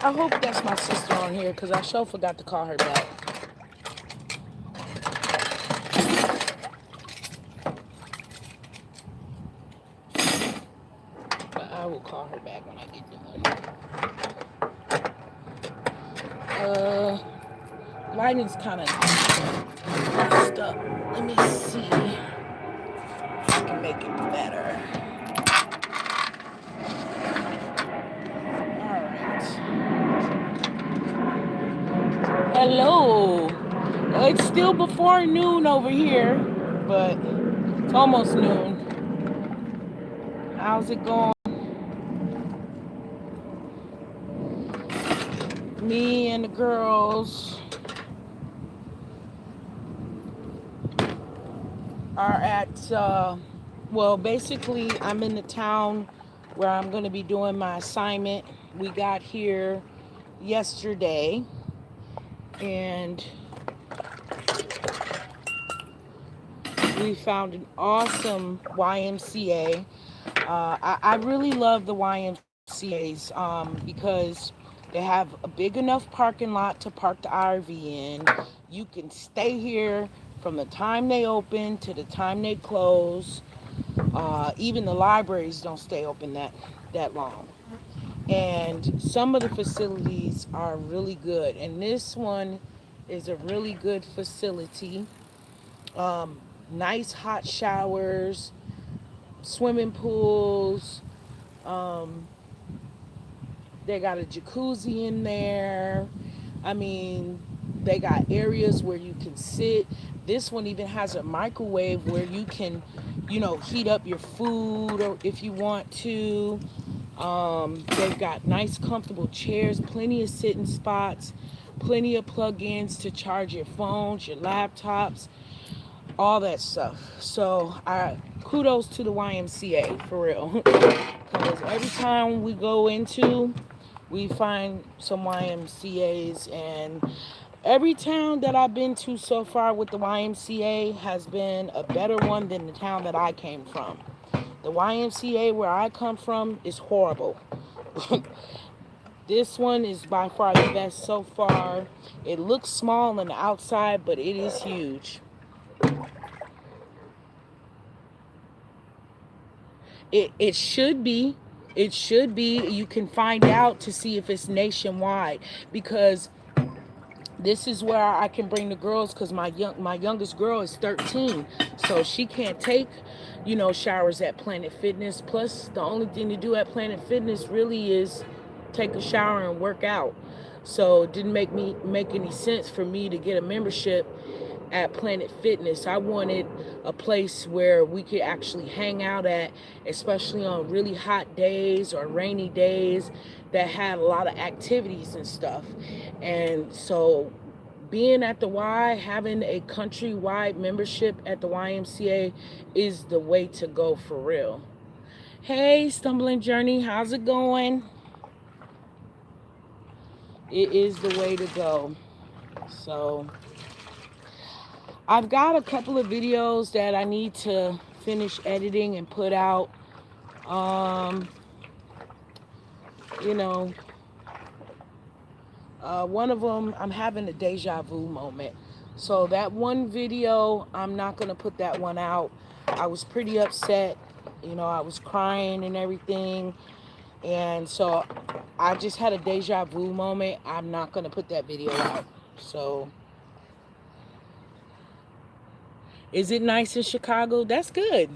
I hope that's my sister on here because I sure forgot to call her back. But I will call her back when I get done. Lighting's kind of messed up. Let me see if I can make it better. All right. Hello. It's still before noon over here, but it's almost noon. How's it going? Me and the girls are at, well, basically, I'm in the town where I'm going to be doing my assignment. We got here yesterday, and we found an awesome YMCA. I really love the YMCA's because they have a big enough parking lot to park the RV in. You can stay here from the time they open to the time they close. Even the libraries don't stay open that long. And some of the facilities are really good. And this one is a really good facility. Nice hot showers, swimming pools. Um, they got a jacuzzi in there. I mean, they got areas where you can sit. This one even has a microwave where you can, heat up your food or if you want to. They've got nice, comfortable chairs, plenty of sitting spots, plenty of plug-ins to charge your phones, your laptops, all that stuff. So I kudos to the YMCA for real, because every time we go into, we find some YMCA's, and every town that I've been to so far with the YMCA has been a better one than the town that I came from. The YMCA where I come from is horrible. This one is by far the best so far. It looks small on the outside, but it is huge. It should be. It should be. You can find out to see if it's nationwide, because this is where I can bring the girls, because my youngest girl is 13, so she can't take showers at Planet Fitness. Plus, the only thing to do at Planet Fitness really is take a shower and work out. So it didn't make any sense for me to get a membership at Planet Fitness. I wanted a place where we could actually hang out at, especially on really hot days or rainy days that had a lot of activities and stuff. And so being at the Y, having a countrywide membership at the YMCA is the way to go for real. Hey, Stumbling Journey, how's it going? It is the way to go. So I've got a couple of videos that I need to finish editing and put out. Um, you know, one of them, I'm having a deja vu moment. So that one video, I'm not going to put that one out. I was pretty upset. I was crying and everything. And so I just had a deja vu moment. I'm not going to put that video out. So is it nice in Chicago? That's good.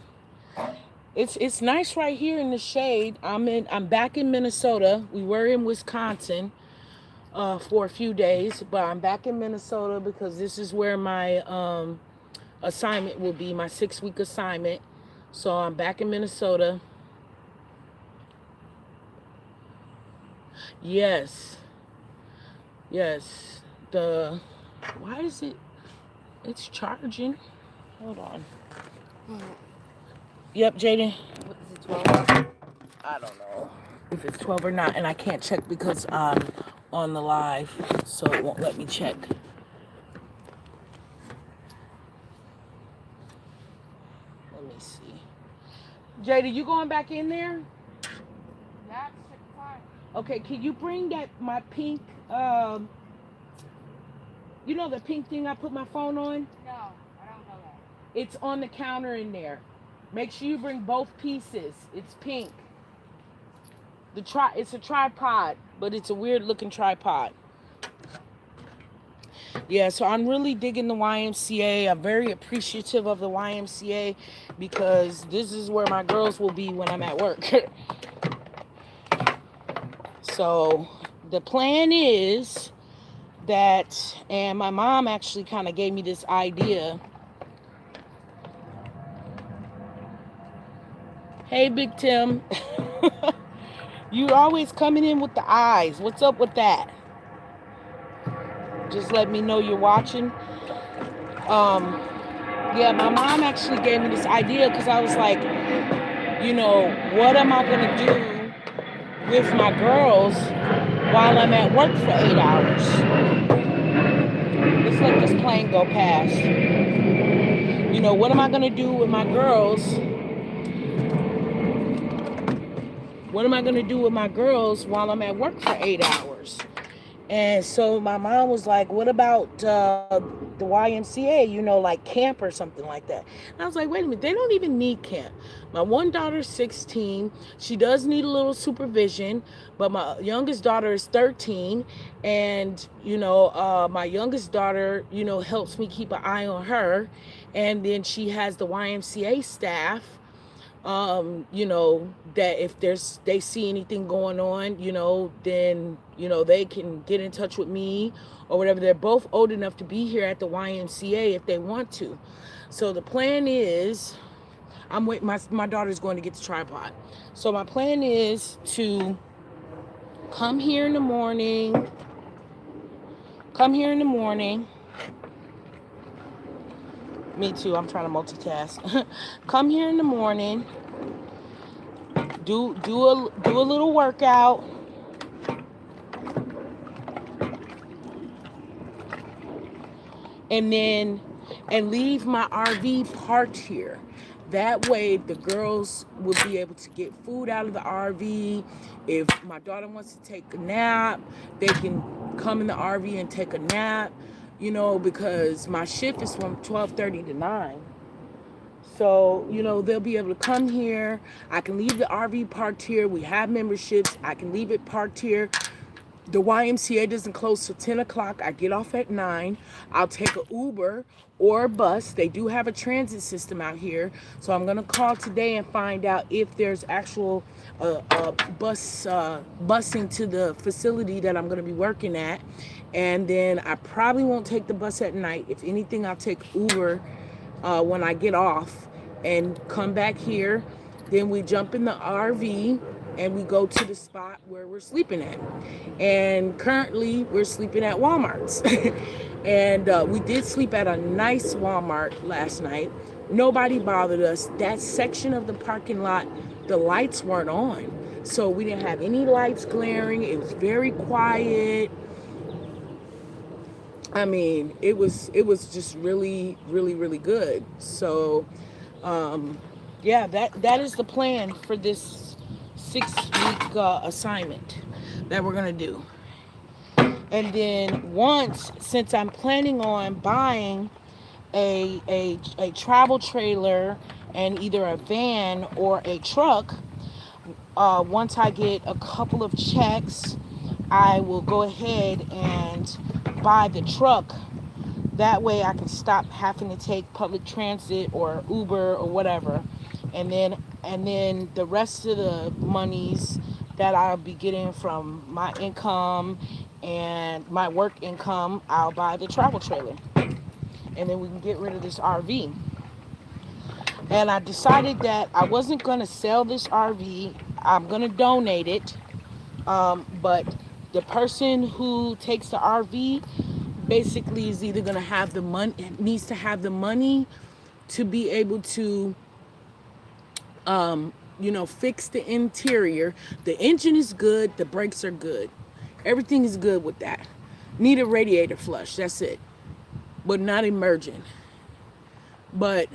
It's nice right here in the shade. I'm back in Minnesota. We were in Wisconsin for a few days, but I'm back in Minnesota because this is where my assignment will be, my 6-week assignment. So I'm back in Minnesota. Yes. Yes. Why is it's charging. Hold on. Yep, Jaden. What is it, 12? I don't know if it's 12 or not, and I can't check because I'm on the live, so it won't let me check. Let me see. Jada, you going back in there? That's fine. Okay, can you bring that my pink you know the pink thing I put my phone on? No, I don't know that. It's on the counter in there. Make sure you bring both pieces. It's pink. It's a tripod, but it's a weird looking tripod. Yeah, so I'm really digging the YMCA. I'm very appreciative of the YMCA because this is where my girls will be when I'm at work. So the plan is that, and my mom actually kind of gave me this idea. Hey, Big Tim, you always coming in with the eyes. What's up with that? Just let me know you're watching. Um, yeah, my mom actually gave me this idea because I was like, what am I gonna do with my girls while I'm at work for 8 hours? Let's let this plane go past. What am I gonna do with my girls? What am I gonna do with my girls while I'm at work for 8 hours? And so my mom was like, "What about the YMCA? Like camp or something like that." And I was like, "Wait a minute, they don't even need camp." My one daughter's 16. She does need a little supervision, but my youngest daughter is 13, and my youngest daughter, helps me keep an eye on her, and then she has the YMCA staff, that if they see anything going on, then they can get in touch with me or whatever. They're both old enough to be here at the YMCA if they want to. So the plan is, I'm wait my daughter's going to get the tripod. So my plan is to come here in the morning, come here in the morning. Me too, I'm trying to multitask. Come here in the morning, do a little workout, and then and leave my RV parked here. That way the girls will be able to get food out of the RV. If my daughter wants to take a nap, they can come in the RV and take a nap, because my shift is from 12:30 to 9. So, they'll be able to come here. I can leave the RV parked here. We have memberships. I can leave it parked here. The YMCA doesn't close till 10 o'clock. I get off at 9. I'll take an Uber or a bus. They do have a transit system out here. So I'm going to call today and find out if there's actual busing to the facility that I'm going to be working at. And then I probably won't take the bus at night. If anything, I'll take Uber when I get off and come back here. Then we jump in the RV and we go to the spot where we're sleeping at. And currently, we're sleeping at Walmart's. And we did sleep at a nice Walmart last night. Nobody bothered us. That section of the parking lot, the lights weren't on. So we didn't have any lights glaring. It was very quiet. I mean, it was just really, really, really good. So, yeah, that is the plan for this 6 week assignment that we're gonna do. And then since I'm planning on buying a travel trailer and either a van or a truck, once I get a couple of checks, I will go ahead and buy the truck. That way I can stop having to take public transit or Uber or whatever. And then the rest of the monies that I'll be getting from my income and my work income, I'll buy the travel trailer. And then we can get rid of this RV. And I decided that I wasn't going to sell this RV. I'm going to donate it. But the person who takes the RV basically is either going to have the money, needs to have the money to be able to, fix the interior. The engine is good, the brakes are good, everything is good with that. Need a radiator flush, that's it, but not emergent. But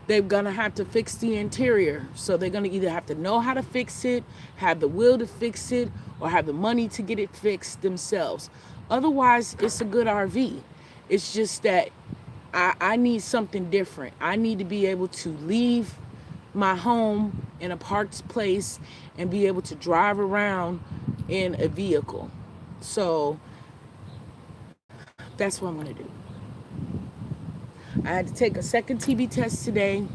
they're gonna have to fix the interior. So they're gonna either have to know how to fix it, have the will to fix it, or have the money to get it fixed themselves. Otherwise, it's a good RV. It's just that I need something different. I need to be able to leave my home in a parked place and be able to drive around in a vehicle. So that's what I'm gonna do. I had to take a second TB test today,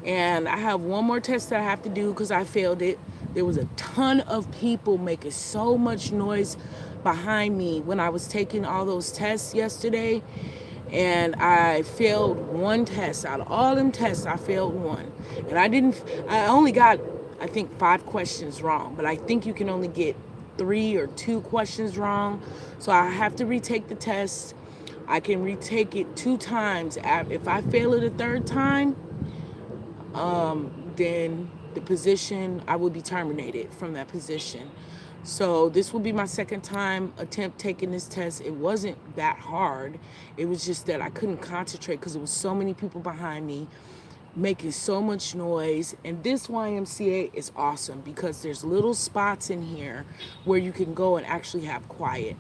and I have one more test that I have to do because I failed it. There was a ton of people making so much noise behind me when I was taking all those tests yesterday, and I failed one test. Out of all them tests, I failed one. And I only got, I think, 5 questions wrong, but I think you can only get 3 or 2 questions wrong. So I have to retake the test. I can retake it 2 times. If I fail it a third time, then the position, I will be terminated from that position. So this will be my second time attempt taking this test. It wasn't that hard. It was just that I couldn't concentrate because there was so many people behind me making so much noise. And this YMCA is awesome because there's little spots in here where you can go and actually have quiet.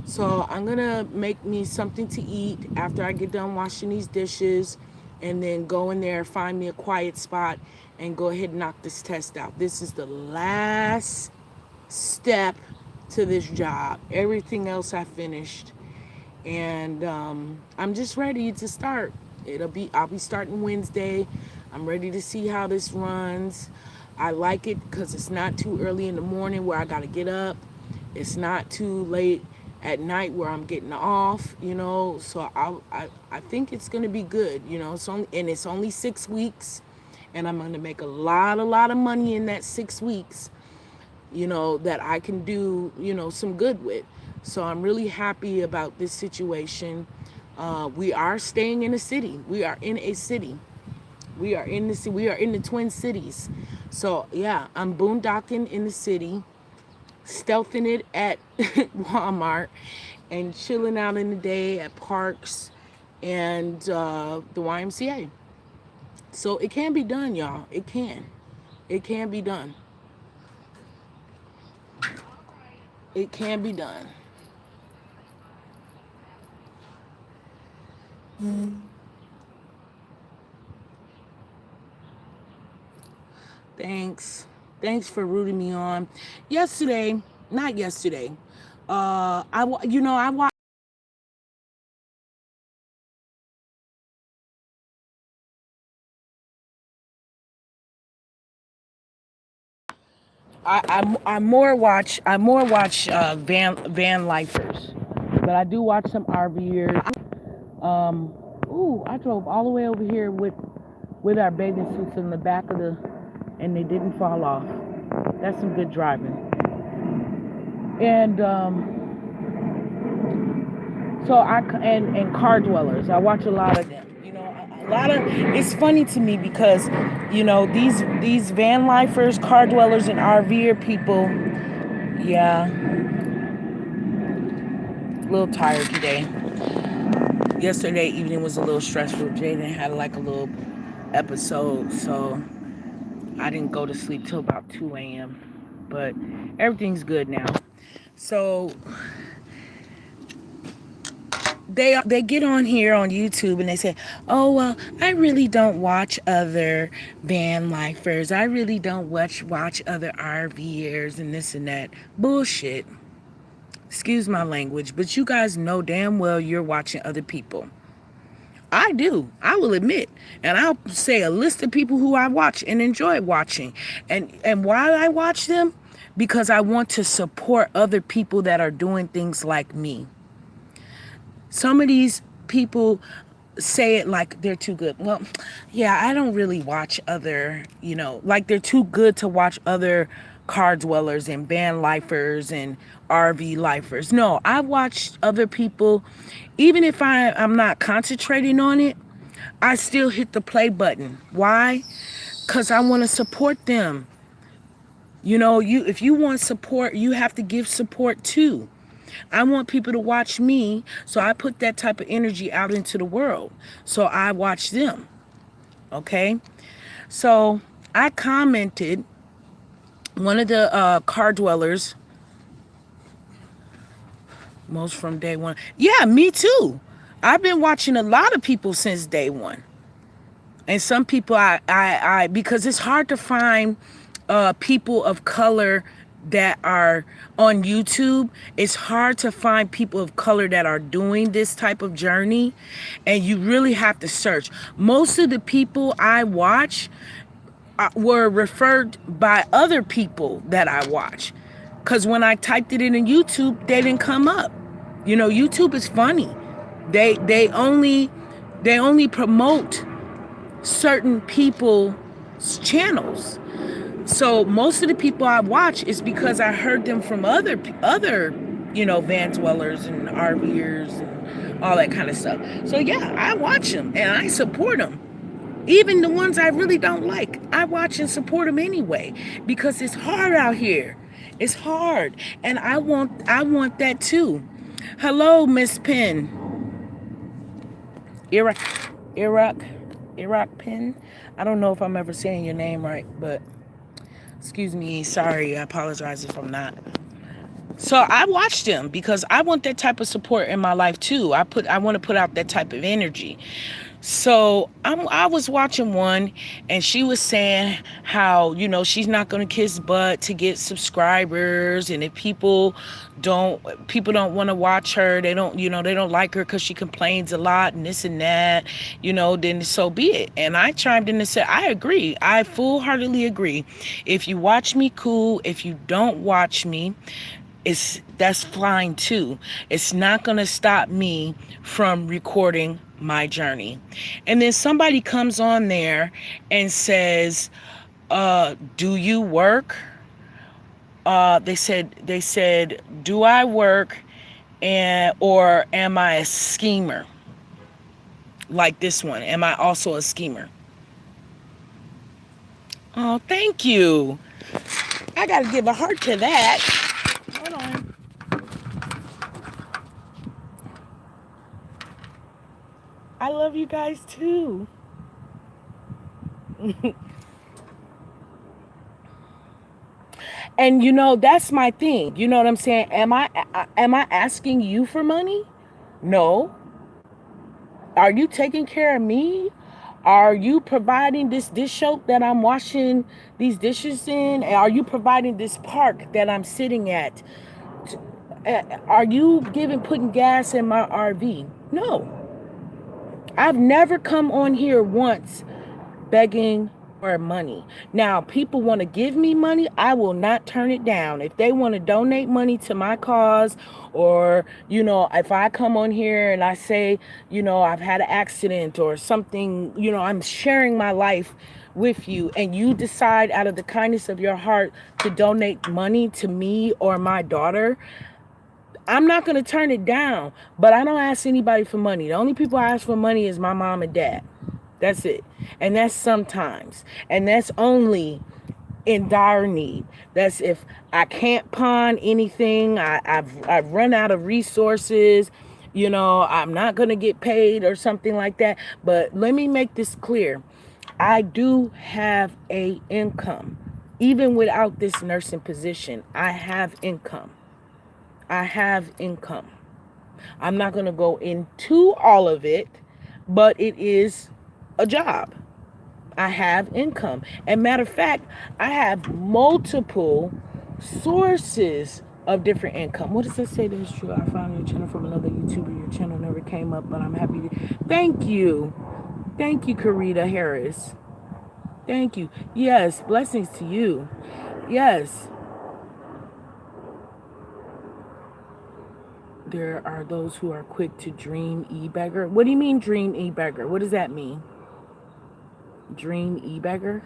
So I'm gonna make me something to eat after I get done washing these dishes, and then go in there, find me a quiet spot, and go ahead and knock this test out. This is the last step to this job. Everything else I finished, and I'm just ready to start. I'll be starting Wednesday. I'm ready to see how this runs. I like it because it's not too early in the morning where I gotta get up. It's not too late at night where I'm getting off, So I think it's gonna be good, it's only 6 weeks, and I'm gonna make a lot of money in that 6 weeks, that I can do, some good with. So I'm really happy about this situation. We are staying in a city. We are in a city. We are in the city. We are in the Twin Cities. So yeah, I'm boondocking in the city, stealthing it at Walmart, and chilling out in the day at parks and the YMCA. So it can be done, y'all. It can. It can be done. It can be done. Thanks. Thanks for rooting me on. Yesterday, not yesterday. I watched. I more watch van lifers, but I do watch some RVers. I drove all the way over here with our bathing suits in the back of and they didn't fall off. That's some good driving. And and car dwellers. I watch a lot of them. A lot of it's funny to me because these van lifers, car dwellers, and RVer people. Yeah, a little tired today. Yesterday evening was a little stressful. Jaden had like a little episode, so I didn't go to sleep till about 2 a.m. But everything's good now. So they get on here on YouTube and they say, "Oh well, I really don't watch other van lifers. I really don't watch other RVers and this and that." Bullshit. Excuse my language, but you guys know damn well you're watching other people. I do. I will admit. And I'll say a list of people who I watch and enjoy watching. And why I watch them? Because I want to support other people that are doing things like me. Some of these people say it like they're too good. Well, yeah, I don't really watch other, like they're too good to watch other car dwellers and van lifers and RV lifers. No, I watch other people. Even if I'm not concentrating on it, I still hit the play button. Why? Because I want to support them. If you want support, you have to give support too. I want people to watch me, so I put that type of energy out into the world. So I watch them. Okay. So I commented, one of the car dwellers, most from day one. Yeah, me too. I've been watching a lot of people since day one. And some people because it's hard to find people of color that are on YouTube. It's hard to find people of color that are doing this type of journey, and you really have to search. Most of the people I watch were referred by other people that I watch, because when I typed it in YouTube, they didn't come up. You know, YouTube is funny. They only promote certain people's channels. So most of the people I watch is because I heard them from other van dwellers and RVers and all that kind of stuff. So yeah, I watch them and I support them. Even the ones I really don't like, I watch and support them anyway, because it's hard out here. It's hard, and I want that too. Hello, Miss Penn. Iraq, Iraq, Iraq Penn. I don't know if I'm ever saying your name right, but excuse me. Sorry, I apologize if I'm not. So I watch them because I want that type of support in my life too. I want to put out that type of energy. So I was watching one, and she was saying how, she's not going to kiss butt to get subscribers, and if people don't want to watch her, they don't like her because she complains a lot and this and that, then so be it. And I chimed in and said, I agree. I full-heartedly agree. If you watch me, cool. If you don't watch me, that's fine too. It's not going to stop me from recording my journey. And then somebody comes on there and says, do you work? They said, do I work, or am I a schemer? Like this one, am I also a schemer? Oh, thank you. I got to give a heart to that. Hold on. I love you guys too. And that's my thing. You know what I'm saying? Am I asking you for money? No. Are you taking care of me? Are you providing this dish soap that I'm washing these dishes in? Are you providing this park that I'm sitting at? Are you putting gas in my RV? No. I've never come on here once begging for money. Now, people want to give me money, I will not turn it down. If they want to donate money to my cause, or, if I come on here and I say, I've had an accident or something, I'm sharing my life with you, and you decide out of the kindness of your heart to donate money to me or my daughter, I'm not going to turn it down. But I don't ask anybody for money. The only people I ask for money is my mom and dad. That's it. And that's sometimes. And that's only in dire need. That's if I can't pawn anything, I've run out of resources, I'm not going to get paid or something like that. But let me make this clear. I do have a income. Even without this nursing position, I have income. I have income. I'm not going to go into all of it, but it is a job. I have income. And matter of fact, I have multiple sources of different income. What does it say? That's true. I found your channel from another YouTuber. Your channel never came up, but I'm happy to. Thank you. Thank you, Karita Harris. Thank you. Yes, blessings to you. Yes. There are those who are quick to dream e-beggar. What do you mean dream e-beggar? What does that mean? Dream e-beggar?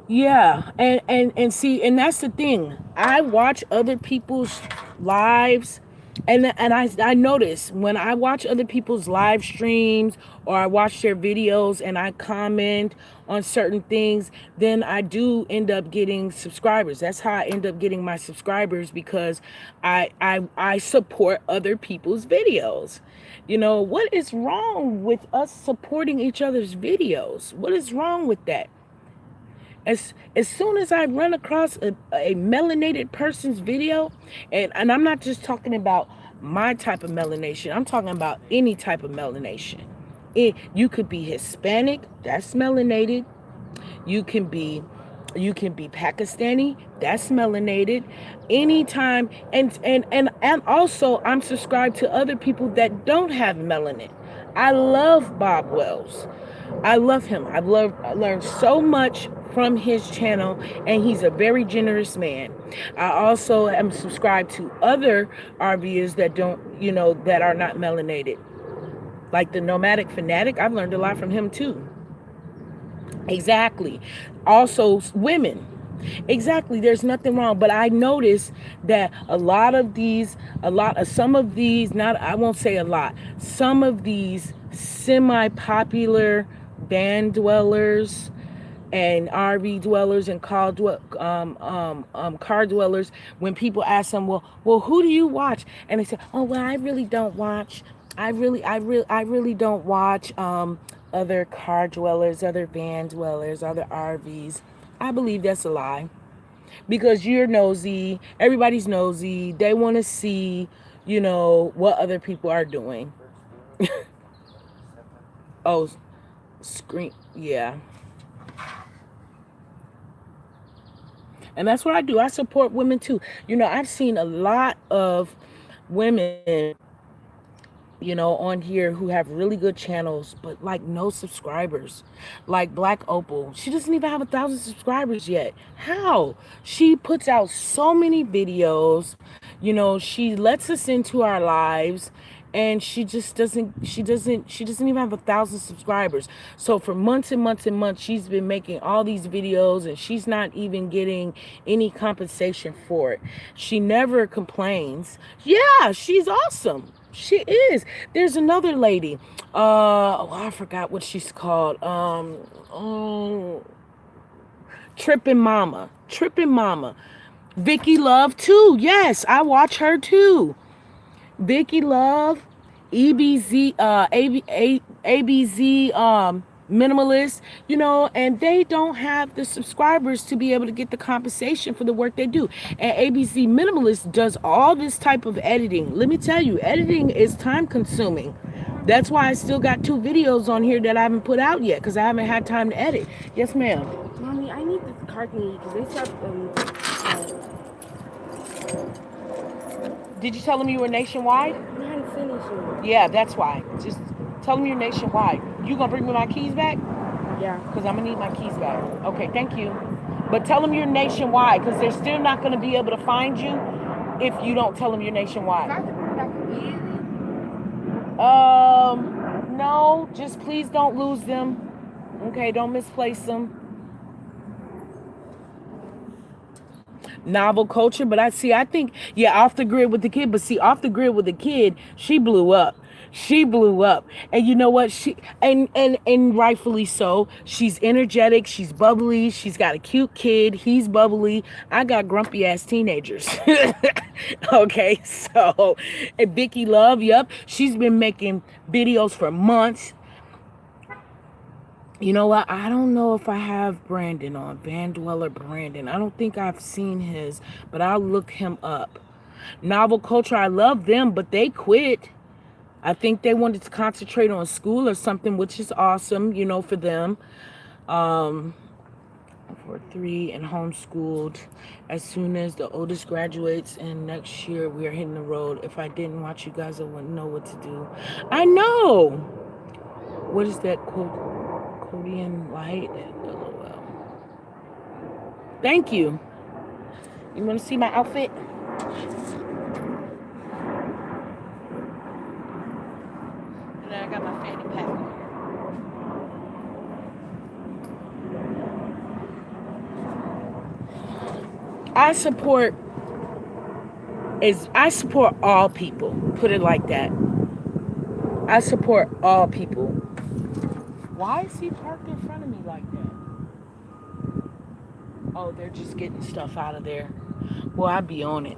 Yeah, and see, and that's the thing. I watch other people's lives And I notice when I watch other people's live streams or I watch their videos and I comment on certain things, then I do end up getting subscribers. That's how I end up getting my subscribers, because I support other people's videos. What is wrong with us supporting each other's videos? What is wrong with that? As soon as I run across a melanated person's video, and I'm not just talking about my type of melanation, I'm talking about any type of melanation. You could be Hispanic, that's melanated. You can be you can be Pakistani, that's melanated. Anytime, and also I'm subscribed to other people that don't have melanin. I love Bob Wells. I love him. I learned so much from his channel, and he's a very generous man. I also am subscribed to other RVers that don't, that are not melanated. Like the Nomadic Fanatic, I've learned a lot from him too. Exactly. Also, women. Exactly. There's nothing wrong. But I noticed that some of these, not, I won't say a lot, some of these semi popular band dwellers and RV dwellers and car dwellers, when people ask them, well, who do you watch? And they say, oh, well, I really don't watch. I really don't watch other car dwellers, other van dwellers, other RVs. I believe that's a lie, because you're nosy. Everybody's nosy. They want to see, what other people are doing. Oh, screen. Yeah. And that's what I do. I support women too. I've seen a lot of women, on here who have really good channels, but like no subscribers. Like Black Opal, she doesn't even have 1,000 subscribers yet. How? She puts out so many videos. She lets us into our lives, and she doesn't even have 1,000 subscribers. So for months and months and months, she's been making all these videos, and she's not even getting any compensation for it. She never complains. Yeah, she's awesome. She is. There's another lady. I forgot what she's called. Trippin' Mama. Trippin' Mama. Vicky Love too. Yes, I watch her too. Vicky Love, EBZ, ABZ, minimalist, and they don't have the subscribers to be able to get the compensation for the work they do. And ABZ minimalist does all this type of editing. Let me tell you, editing is time consuming. That's why I still got 2 videos on here that I haven't put out yet, because I haven't had time to edit. Yes, ma'am. Mommy, I need this card thingy because they start. Did you tell them you were nationwide? I hadn't finished it. Yeah, that's why. Just tell them you're nationwide. You gonna bring me my keys back? Yeah. Because I'm gonna need my keys back. Okay, thank you. But tell them you're nationwide, because they're still not gonna be able to find you if you don't tell them you're Do I nationwide. have to bring it back immediately? No, just please don't lose them. Okay, don't misplace them. Novel culture, but I think, yeah, Off the Grid with the Kid. But see, Off the Grid with the Kid, she blew up. She blew up. And you know what? And rightfully so. She's energetic, she's bubbly, she's got a cute kid, he's bubbly. I got grumpy ass teenagers. Okay, so, and Vicky Love, yep, she's been making videos for months. You know what? I don't know if I have Brandon on, Van Dweller Brandon. I don't think I've seen his, but I'll look him up. Novel Culture, I love them, but they quit. I think they wanted to concentrate on school or something, which is awesome, for them. For 3 and homeschooled. As soon as the oldest graduates, and next year we are hitting the road. If I didn't watch you guys, I wouldn't know what to do. I know. What is that quote? Codian light. LOL. Thank you. You want to see my outfit? And then I got my fanny pack on here. I support is I support all people. Put it like that. I support all people. Why is he parked in front of me like that? Oh, they're just getting stuff out of there. Well, I'd be on it.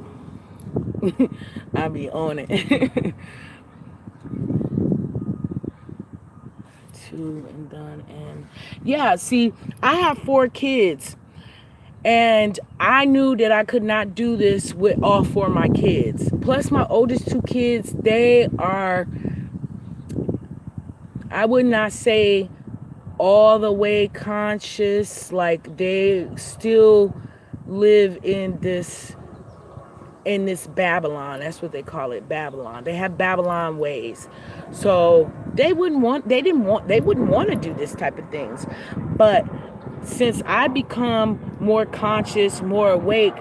I'd be on it. Two and done. And yeah, see, I have 4 kids. And I knew that I could not do this with all 4 of my kids. Plus, my oldest 2 kids, they are, I would not say all the way conscious. Like, they still live in this Babylon. That's what they call it, Babylon. They have Babylon ways. So they wouldn't want to do this type of things. But since I become more conscious, more awake,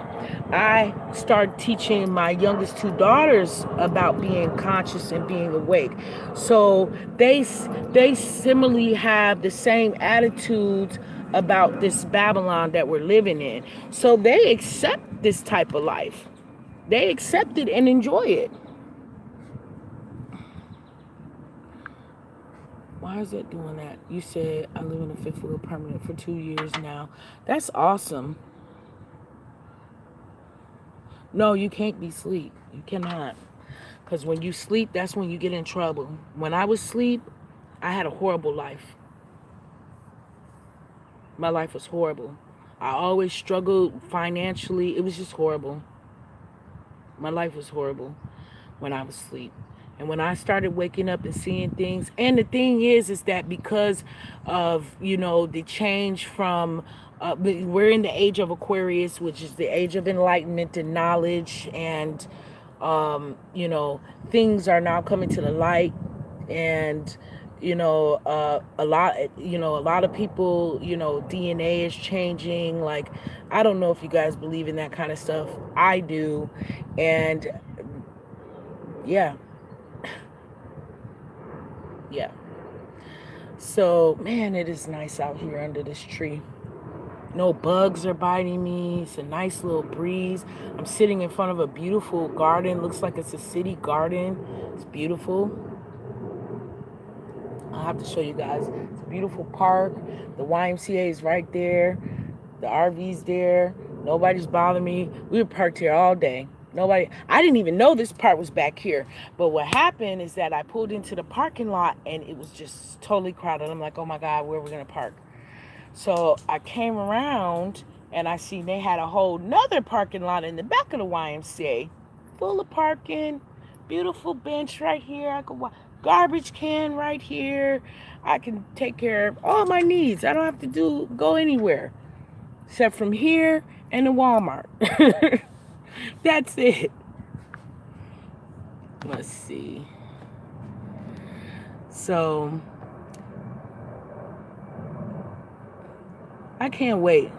I started teaching my youngest 2 daughters about being conscious and being awake. So they similarly have the same attitudes about this Babylon that we're living in. So they accept this type of life. They accept it and enjoy it. Why is it doing that? You said I live in a fifth wheel permanent for 2 years now. That's awesome. No, you can't be asleep. You cannot. Because when you sleep, that's when you get in trouble. When I was asleep, I had a horrible life. My life was horrible. I always struggled financially. It was just horrible. My life was horrible when I was asleep. And when I started waking up and seeing things, and the thing is that because of, the change from, we're in the age of Aquarius, which is the age of enlightenment and knowledge, and, things are now coming to the light, and, a lot of people, DNA is changing. Like, I don't know if you guys believe in that kind of stuff. I do. And yeah. Yeah. So, man, it is nice out here under this tree. No bugs are biting me. It's a nice little breeze. I'm sitting in front of a beautiful garden. Looks like it's a city garden. It's beautiful. I'll have to show you guys. It's a beautiful park. The YMCA is right there. The RV's there. Nobody's bothering me. We were parked here all day. I didn't even know this part was back here. But what happened is that I pulled into the parking lot and it was just totally crowded. I'm like, oh my God, where are we going to park? So I came around and I seen they had a whole nother parking lot in the back of the YMCA, full of parking, beautiful bench right here. I could garbage can right here. I can take care of all my needs. I don't have to go anywhere except from here and the Walmart. That's it. Let's see. So I can't wait.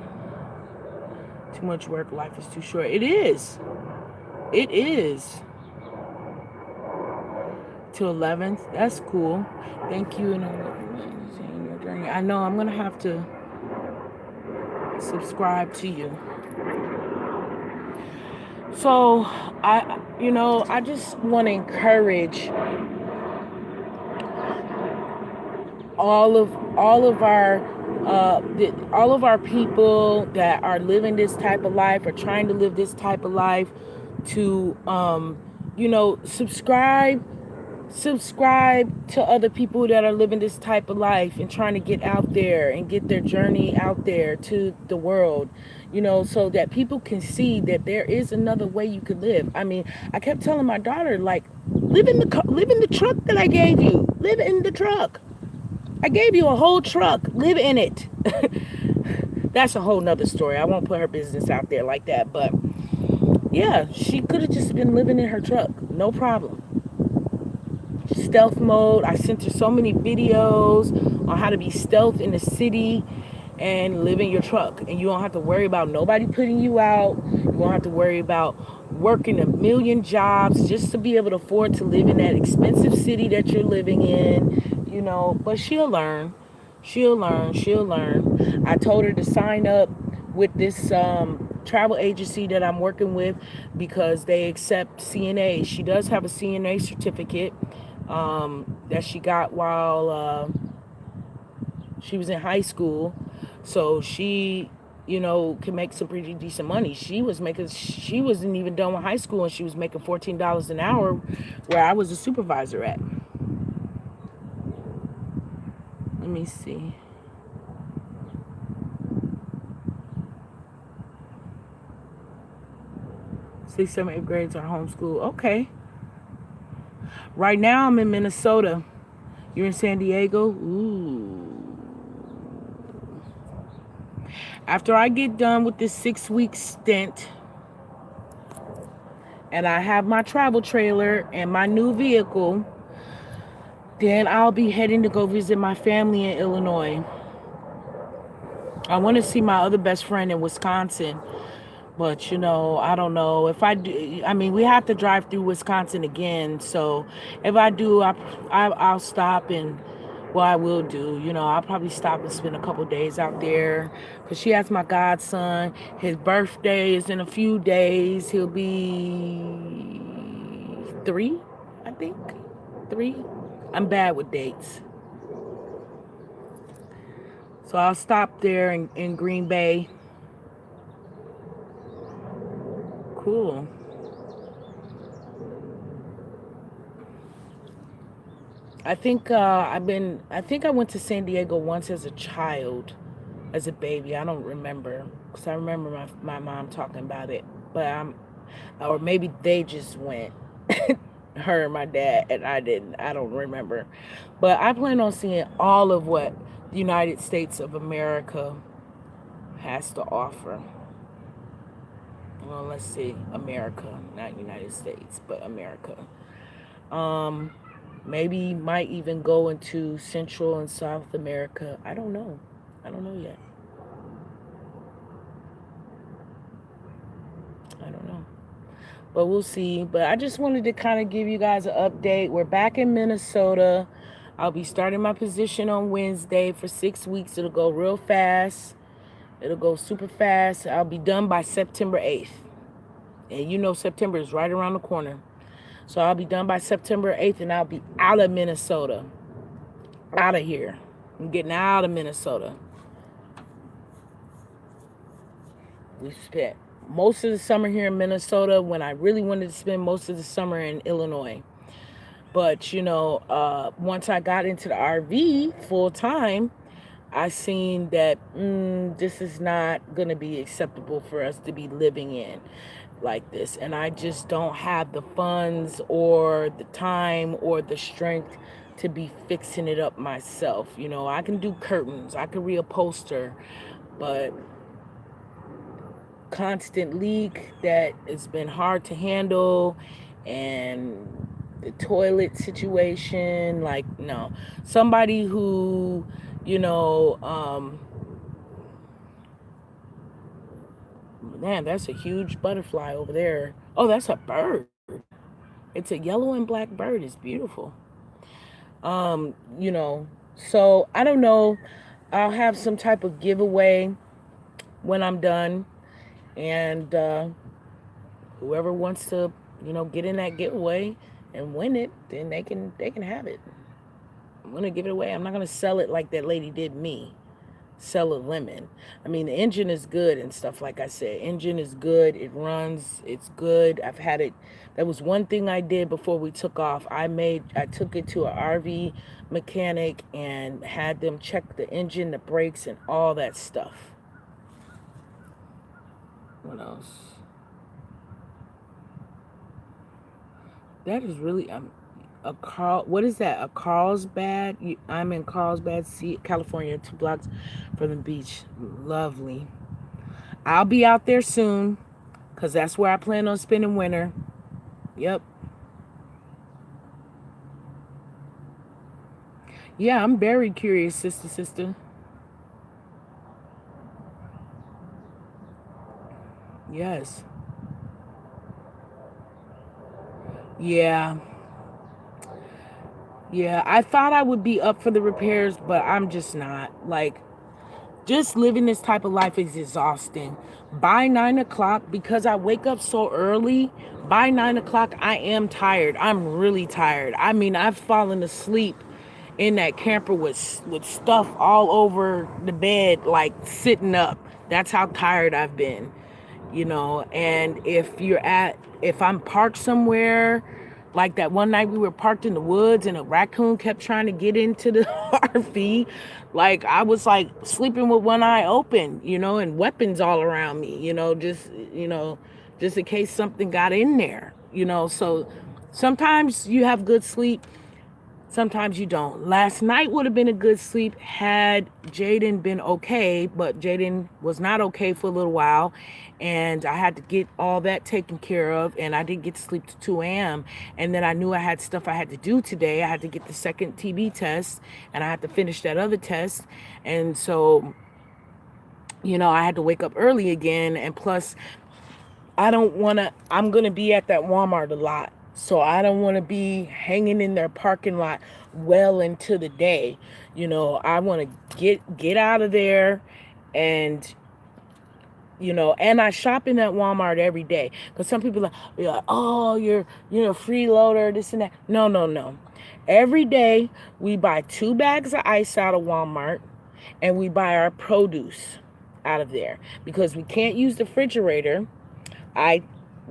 Too much work. Life is too short. It is. It is. Till 11th. That's cool. Thank you. And I know I'm going to have to subscribe to you. So I just want to encourage all of our people that are living this type of life or trying to live this type of life to subscribe to other people that are living this type of life and trying to get out there and get their journey out there to the world, so that people can see that there is another way you could live. I mean, I kept telling my daughter, like, live in the truck that I gave you. Live in the truck. I gave you a whole truck. Live in it. That's a whole nother story. I won't put her business out there like that. But yeah, she could have just been living in her truck. No problem. Stealth mode. I sent her so many videos on how to be stealth in the city and live in your truck. And you don't have to worry about nobody putting you out. You won't have to worry about working a million jobs just to be able to afford to live in that expensive city that you're living in. But she'll learn. She'll learn. I told her to sign up with this travel agency that I'm working with because they accept CNA. She does have a CNA certificate that she got while she was in high school. So she, can make some pretty decent money. She wasn't even done with high school and she was making $14 an hour where I was a supervisor at. Let me see. Sixth, seventh, eighth grades are homeschool. Okay. Right now I'm in Minnesota. You're in San Diego? Ooh. After I get done with this 6-week stint and I have my travel trailer and my new vehicle, then I'll be heading to go visit my family in Illinois. I want to see my other best friend in Wisconsin. But, I don't know if I do. I mean, we have to drive through Wisconsin again. So if I do, I'll stop and, well, I will do. I'll probably stop and spend a couple days out there. Because she has my godson. His birthday is in a few days. He'll be 3, I think. 3. I'm bad with dates. So I'll stop there in Green Bay. Cool. I think I went to San Diego once as a child, as a baby. I don't remember because I remember my mom talking about it, but or maybe they just went, her and my dad, and I didn't. I don't remember, but I plan on seeing all of what the United States of America has to offer. Well, let's see, America, not United States, but America. Maybe might even go into Central and South America. I don't know. I don't know yet. I don't know. But we'll see. But I just wanted to kind of give you guys an update. We're back in Minnesota. I'll be starting my position on Wednesday for 6 weeks. It'll go real fast. It'll go super fast. I'll be done by September 8th. And September is right around the corner. So I'll be done by September 8th and I'll be out of Minnesota. Out of here. I'm getting out of Minnesota. We spent most of the summer here in Minnesota when I really wanted to spend most of the summer in Illinois. But, once I got into the RV full time, I seen that this is not going to be acceptable for us to be living in like this. And I just don't have the funds or the time or the strength to be fixing it up myself. I can do curtains, I can reupholster, but constant leak that has been hard to handle, and the toilet situation, like, no. Somebody who, man, that's a huge butterfly over there. Oh, that's a bird. It's a yellow and black bird. It's beautiful. So I don't know. I'll have some type of giveaway when I'm done. And whoever wants to, get in that giveaway and win it, then they can have it. I'm going to give it away. I'm not going to sell it like that lady did me. Sell a lemon. I mean, the engine is good and stuff. Like I said, engine is good. It runs. It's good. I've had it. That was one thing I did before we took off. I took it to an RV mechanic and had them check the engine, the brakes, and all that stuff. What else? That is really what is that? A Carlsbad? I'm in Carlsbad, California, 2 blocks from the beach. Lovely. I'll be out there soon because that's where I plan on spending winter. Yep. Yeah, I'm very curious, sister. Yes. Yeah. Yeah, I thought I would be up for the repairs, but I'm just not. Like, just living this type of life is exhausting. By 9 o'clock, because I wake up so early, by 9 o'clock, I am tired. I'm really tired. I mean, I've fallen asleep in that camper with stuff all over the bed, like sitting up. That's how tired I've been, you know. And if I'm parked somewhere, like that one night we were parked in the woods and a raccoon kept trying to get into the RV, like I was like sleeping with one eye open, you know, and weapons all around me, just in case something got in there, you know. So sometimes you have good sleep, sometimes you don't. Last night would have been a good sleep had Jaden been okay, but Jaden was not okay for a little while, and I had to get all that taken care of, and I didn't get to sleep till 2 a.m. And then I knew I had stuff I had to do today. I had to get the second TB test, and I had to finish that other test. And so, I had to wake up early again, and plus, I'm going to be at that Walmart a lot. So I don't want to be hanging in their parking lot well into the day. I want to get out of there, and and I shop in that Walmart every day. Because some people are like, oh, you're a freeloader, this and that. No. Every day we buy 2 bags of ice out of Walmart, and we buy our produce out of there. Because we can't use the refrigerator. I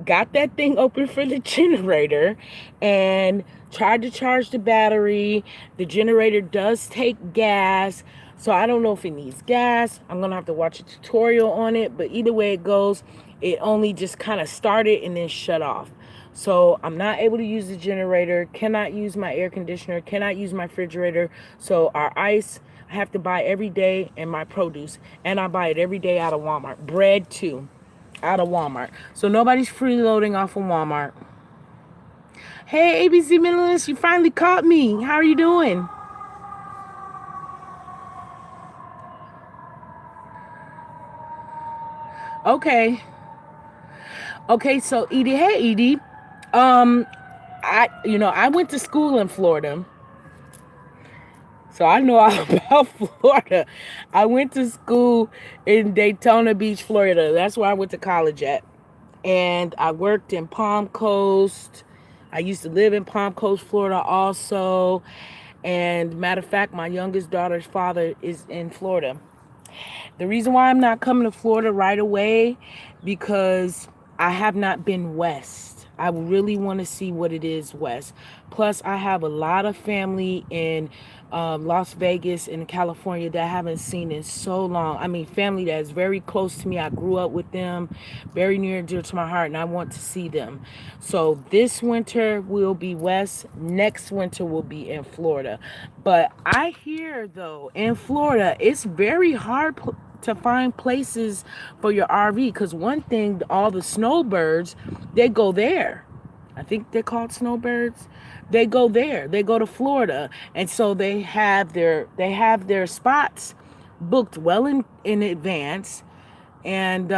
got that thing open for the generator and tried to charge the battery. The generator does take gas, so I don't know if it needs gas. I'm going to have to watch a tutorial on it, but either way it goes, it only just kind of started and then shut off. So I'm not able to use the generator, cannot use my air conditioner, cannot use my refrigerator. So our ice, I have to buy every day, and my produce, and I buy it every day out of Walmart. Bread too, out of Walmart. So nobody's freeloading off of Walmart. Hey, ABC Minimalist, you finally caught me. How are you doing? Okay. Okay, so Edie, hey Edie. I went to school in Florida. So I know all about Florida. I went to school in Daytona Beach, Florida. That's where I went to college at. And I worked in Palm Coast. I used to live in Palm Coast, Florida also. And matter of fact, my youngest daughter's father is in Florida. The reason why I'm not coming to Florida right away, because I have not been west. I really want to see what it is west. Plus, I have a lot of family in Las Vegas and California that I haven't seen in so long. I mean, family that is very close to me. I grew up with them, very near and dear to my heart, and I want to see them. So this winter will be west. Next winter will be in Florida. But I hear, though, in Florida, it's very hard to find places for your RV, because one thing, all the snowbirds, they go there. I think they're called snowbirds. They go there. They go to Florida, and so they have their spots booked well in advance. And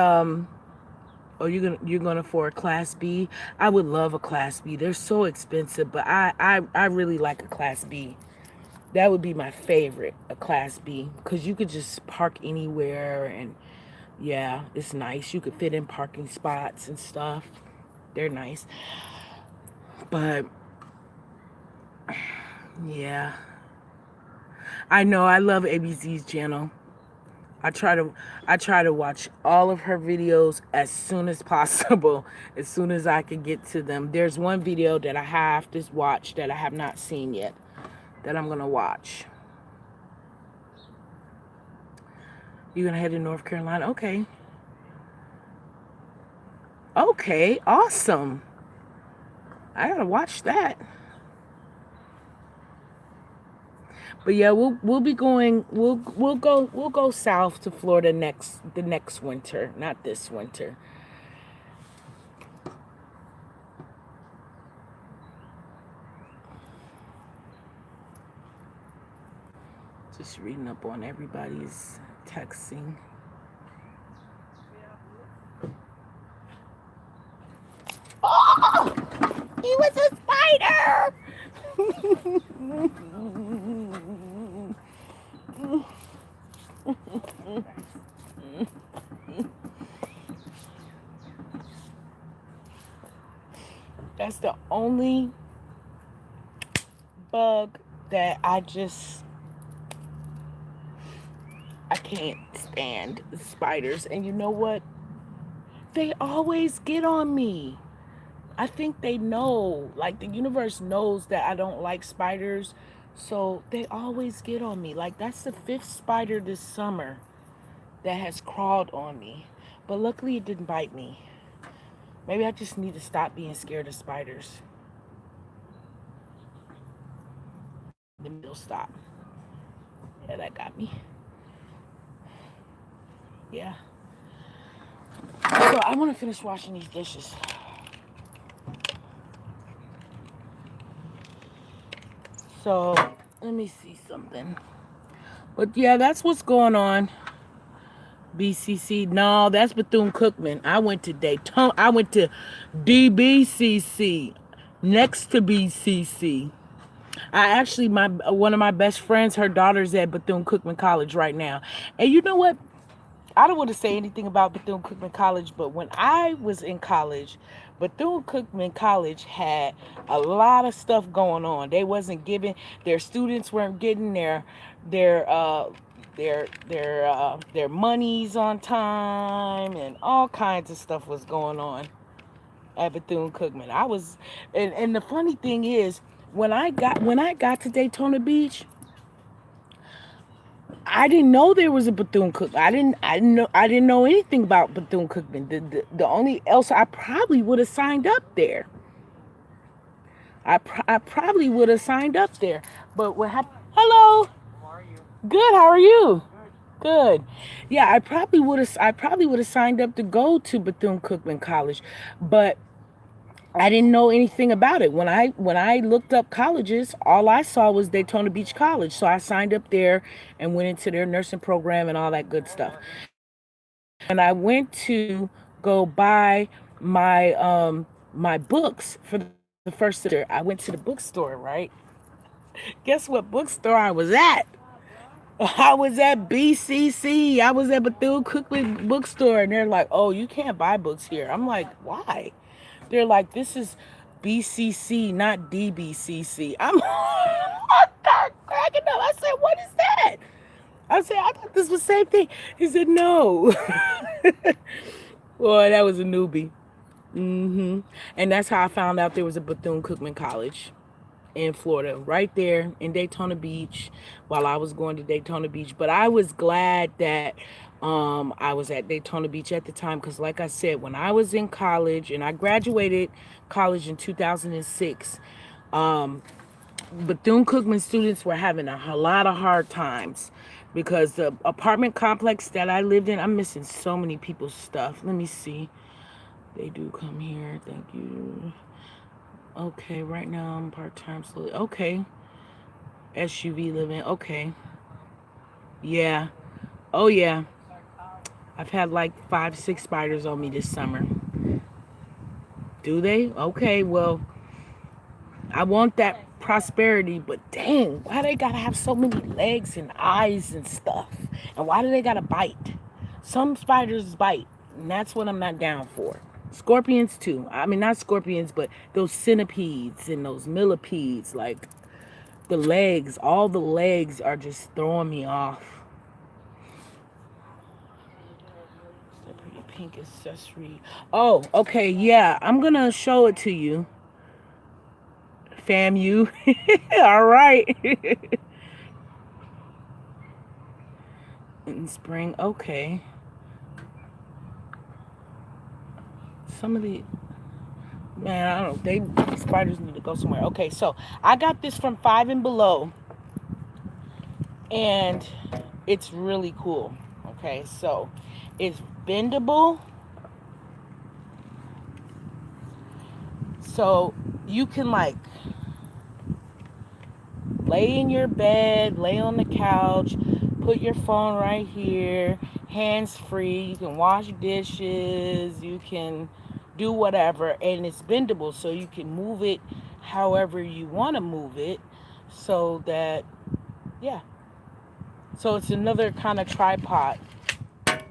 you're gonna for a Class B? I would love a Class B. They're so expensive, but I really like a Class B. That would be my favorite, a Class B, because you could just park anywhere, and yeah, it's nice. You could fit in parking spots and stuff. They're nice. But yeah, I know I love ABC's channel. I try to watch all of her videos as soon as possible, as soon as I can get to them. There's one video that I have to watch that I have not seen yet, that I'm gonna watch. You're gonna head to North Carolina? Okay. Okay, awesome. I gotta watch that. But yeah, we'll be going. We'll go south to Florida the next winter, not this winter. Just reading up on everybody's texting. Oh, he was a spider. That's the only bug that I can't stand spiders. And you know what? They always get on me. I think they know, like the universe knows that I don't like spiders. So they always get on me. Like that's the fifth spider this summer that has crawled on me. But luckily it didn't bite me. Maybe I just need to stop being scared of spiders. Then they'll stop. Yeah, that got me. Yeah. So I want to finish washing these dishes. So let me see something. But yeah, that's what's going on. BCC. No, that's Bethune-Cookman. I went to Daytona. I went to DBCC next to BCC. I actually, my one of my best friends, her daughter's at Bethune-Cookman College right now. And you know what? I don't want to say anything about Bethune-Cookman College, but when I was in college, Bethune-Cookman College had a lot of stuff going on. They wasn't giving, their students weren't getting their their monies on time, and all kinds of stuff was going on at Bethune-Cookman. And the funny thing is, when I got to Daytona Beach, I didn't know there was a Bethune-Cookman. I didn't know anything about Bethune-Cookman. The only else I probably would have signed up there. I probably would have signed up there. But what happened? Hello. How are you? Good. How are you? Good. Yeah, I probably would have signed up to go to Bethune-Cookman College, but I didn't know anything about it. When I looked up colleges, all I saw was Daytona Beach College. So I signed up there and went into their nursing program and all that good stuff. And I went to go buy my books for the first semester. I went to the bookstore, right? Guess what bookstore I was at? I was at BCC. I was at Bethune-Cookman bookstore, and they're like, "Oh, you can't buy books here." I'm like, "Why?" They're like, "This is BCC, not DBCC." I'm cracking up. I said, "What is that?" I said, "I thought this was the same thing." He said, "No." Boy, that was a newbie. And that's how I found out there was a Bethune-Cookman College in Florida, right there in Daytona Beach, while I was going to Daytona Beach. But I was glad that I was at Daytona Beach at the time, because like I said, when I was in college, and I graduated college in 2006, Bethune-Cookman students were having a lot of hard times because the apartment complex that I lived in, I'm missing so many people's stuff. Let me see. They do come here. Thank you. Okay, right now I'm part-time. So, okay. SUV living. Okay. Yeah. Oh, yeah. I've had like 5, 6 spiders on me this summer. Do they? Okay, well, I want that prosperity, but dang, why they gotta have so many legs and eyes and stuff? And why do they gotta bite? Some spiders bite, and that's what I'm not down for. Scorpions too. I mean, not scorpions, but those centipedes and those millipedes, like the legs, all the legs are just throwing me off. That pretty pink accessory. Oh, okay, yeah, I'm gonna show it to you. FAMU. All right. In spring, okay. Some of the, man, I don't know. These spiders need to go somewhere. Okay, so I got this from Five and Below, and it's really cool. Okay, so it's bendable, so you can like lay in your bed, lay on the couch, put your phone right here, hands free. You can wash dishes, you can do whatever, and it's bendable, so you can move it however you want to move it, so that, yeah. So it's another kind of tripod.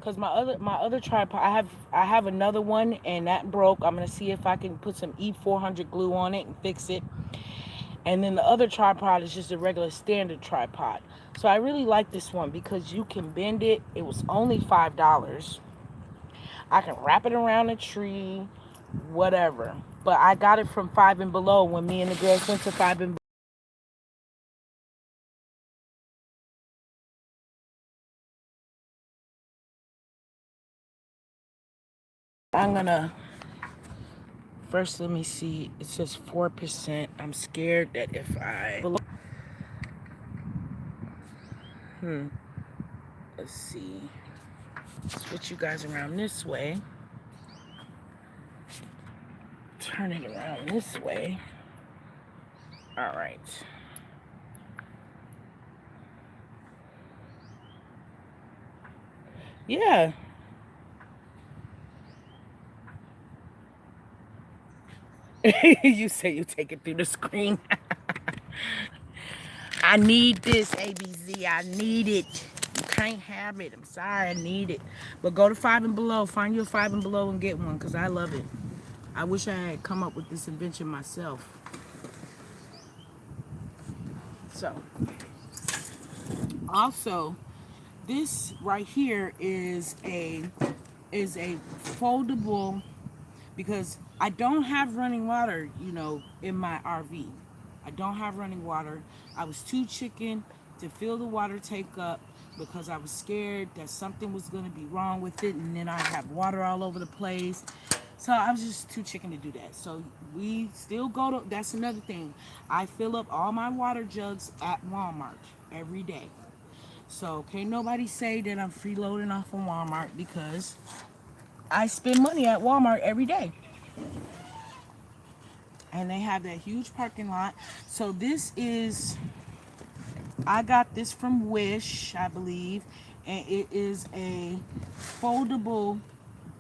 Cause my other tripod, I have another one and that broke. I'm gonna see if I can put some E400 glue on it and fix it. And then the other tripod is just a regular standard tripod. So I really like this one because you can bend it. It was only $5. I can wrap it around a tree, whatever. But I got it from Five and Below when me and the girls went to Five and Below. I'm gonna first let me see. It says 4%. I'm scared that if I let's see. Switch you guys around this way. Turn it around this way. All right. Yeah. You say you take it through the screen. I need this, ABZ. I need it. You can't have it. I'm sorry, I need it. But go to Five and Below. Find your Five and Below and get one because I love it. I wish I had come up with this invention myself. So, also, this right here is a foldable because I don't have running water, in my RV. I don't have running water. I was too chicken to fill the water tank up because I was scared that something was going to be wrong with it and then I have water all over the place. So I was just too chicken to do that. So we still go to, that's another thing. I fill up all my water jugs at Walmart every day. So can't nobody say that I'm freeloading off of Walmart because I spend money at Walmart every day. And they have that huge parking lot. So I got this from Wish, I believe, and it is a foldable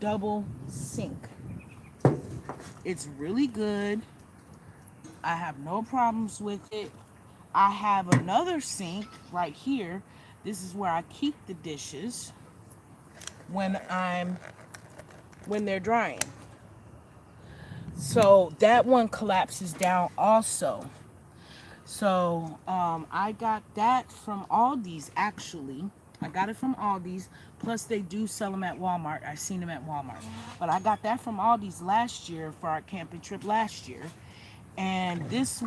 double sink. It's really good. I have no problems with it. I have another sink right here. This is where I keep the dishes when they're drying. So that one collapses down also. So I got that from Aldi's actually. I got it from Aldi's. Plus they do sell them at Walmart. I've seen them at Walmart. But I got that from Aldi's last year for our camping trip last year. And this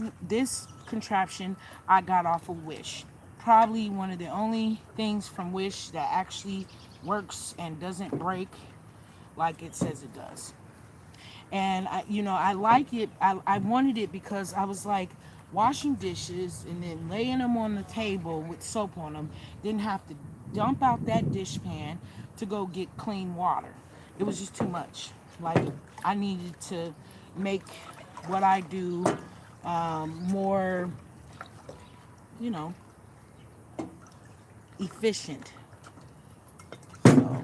contraption I got off of Wish. Probably one of the only things from Wish that actually works and doesn't break like it says it does. And I like it. I wanted it because I was like washing dishes and then laying them on the table with soap on them. Didn't have to dump out that dish pan to go get clean water. It was just too much. Like I needed to make what I do more, you know, efficient. So,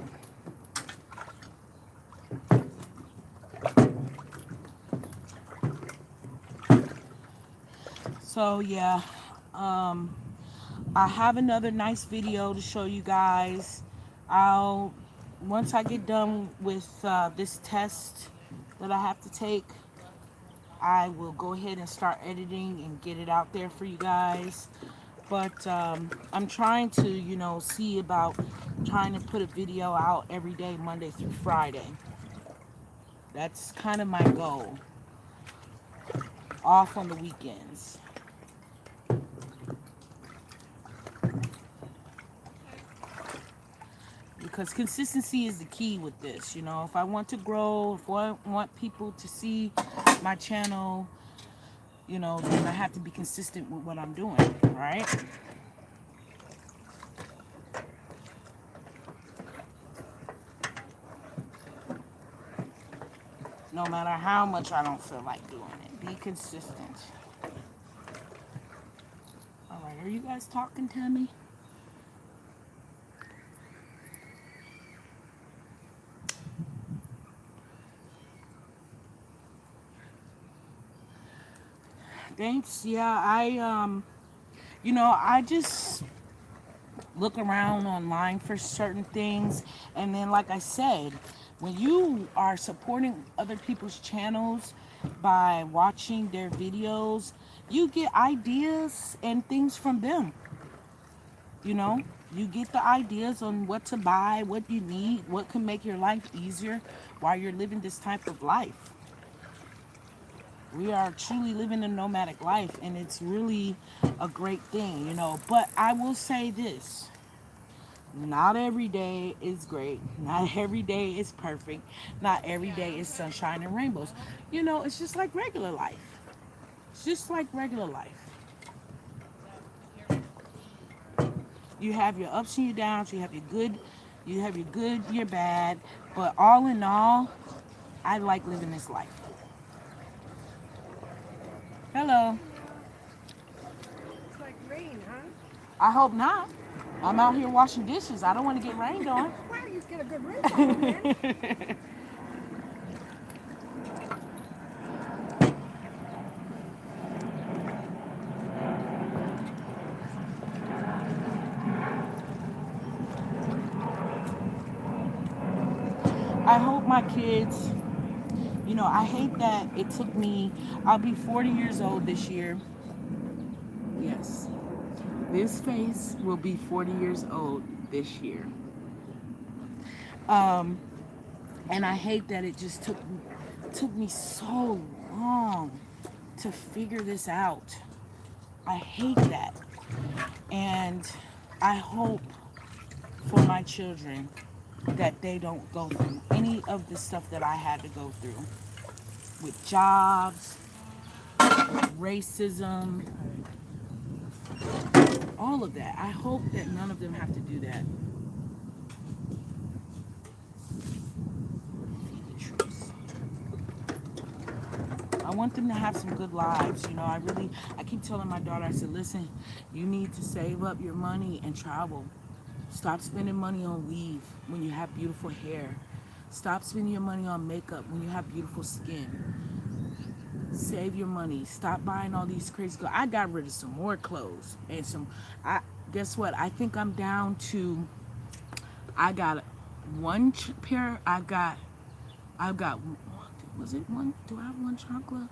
so yeah. Um, I have another nice video to show you guys. I'll once I get done with this test that I have to take, I will go ahead and start editing and get it out there for you guys. But I'm trying to, see about trying to put a video out every day, Monday through Friday. That's kind of my goal. Off on the weekends. Because consistency is the key with this. If I want to grow, if I want people to see my channel, then I have to be consistent with what I'm doing, right? No matter how much I don't feel like doing it, be consistent. All right, are you guys talking to me? Thanks. Yeah, I just look around online for certain things. And then, like I said, when you are supporting other people's channels by watching their videos, you get ideas and things from them. You know, you get the ideas on what to buy, what you need, what can make your life easier while you're living this type of life. We are truly living a nomadic life, and it's really a great thing, you know. But I will say this: not every day is great, not every day is perfect, not every day is sunshine and rainbows. You know, it's just like regular life. It's just like regular life. You have your ups and your downs, you have your good, your bad, but all in all, I like living this life. Hello. It's like rain, huh? I hope not. I'm out here washing dishes. I don't want to get rained on. Wow, you just get a good rainfall, man. I hope my kids, you know, I hate that it took me, I'll be 40 years old this year. Yes, this face will be 40 years old this year. Um, and I hate that it just took me so long to figure this out. I hate that. And I hope for my children that they don't go through any of the stuff that I had to go through with jobs, racism, all of that. I hope that none of them have to do that. I want them to have some good lives. You know, I keep telling my daughter, I said, listen, you need to save up your money and travel. Stop spending money on weave when you have beautiful hair. Stop spending your money on makeup when you have beautiful skin. Save your money. Stop buying all these crazy clothes. I got rid of some more clothes and some. I guess what? I think I'm down to. I got one pair. I've got. Was it one? Do I have one chancla?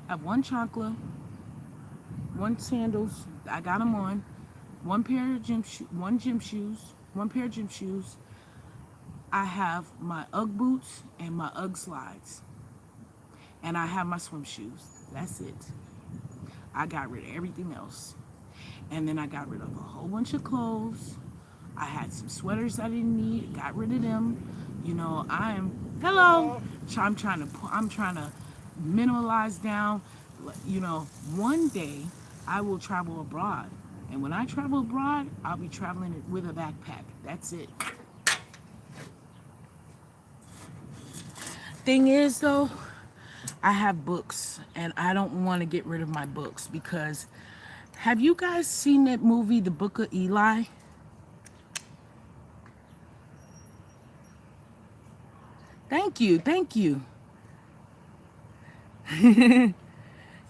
I have one chancla, one sandals. I got them on. One pair of gym shoes. One pair of gym shoes. I have my UGG boots and my UGG slides. And I have my swim shoes. That's it. I got rid of everything else. And then I got rid of a whole bunch of clothes. I had some sweaters I didn't need. Got rid of them. You know, hello. I'm trying to minimalize down. You know, one day I will travel abroad. And when I travel abroad, I'll be traveling with a backpack. That's it. Thing is, though, I have books, and I don't want to get rid of my books because have you guys seen that movie, The Book of Eli? Thank you, thank you.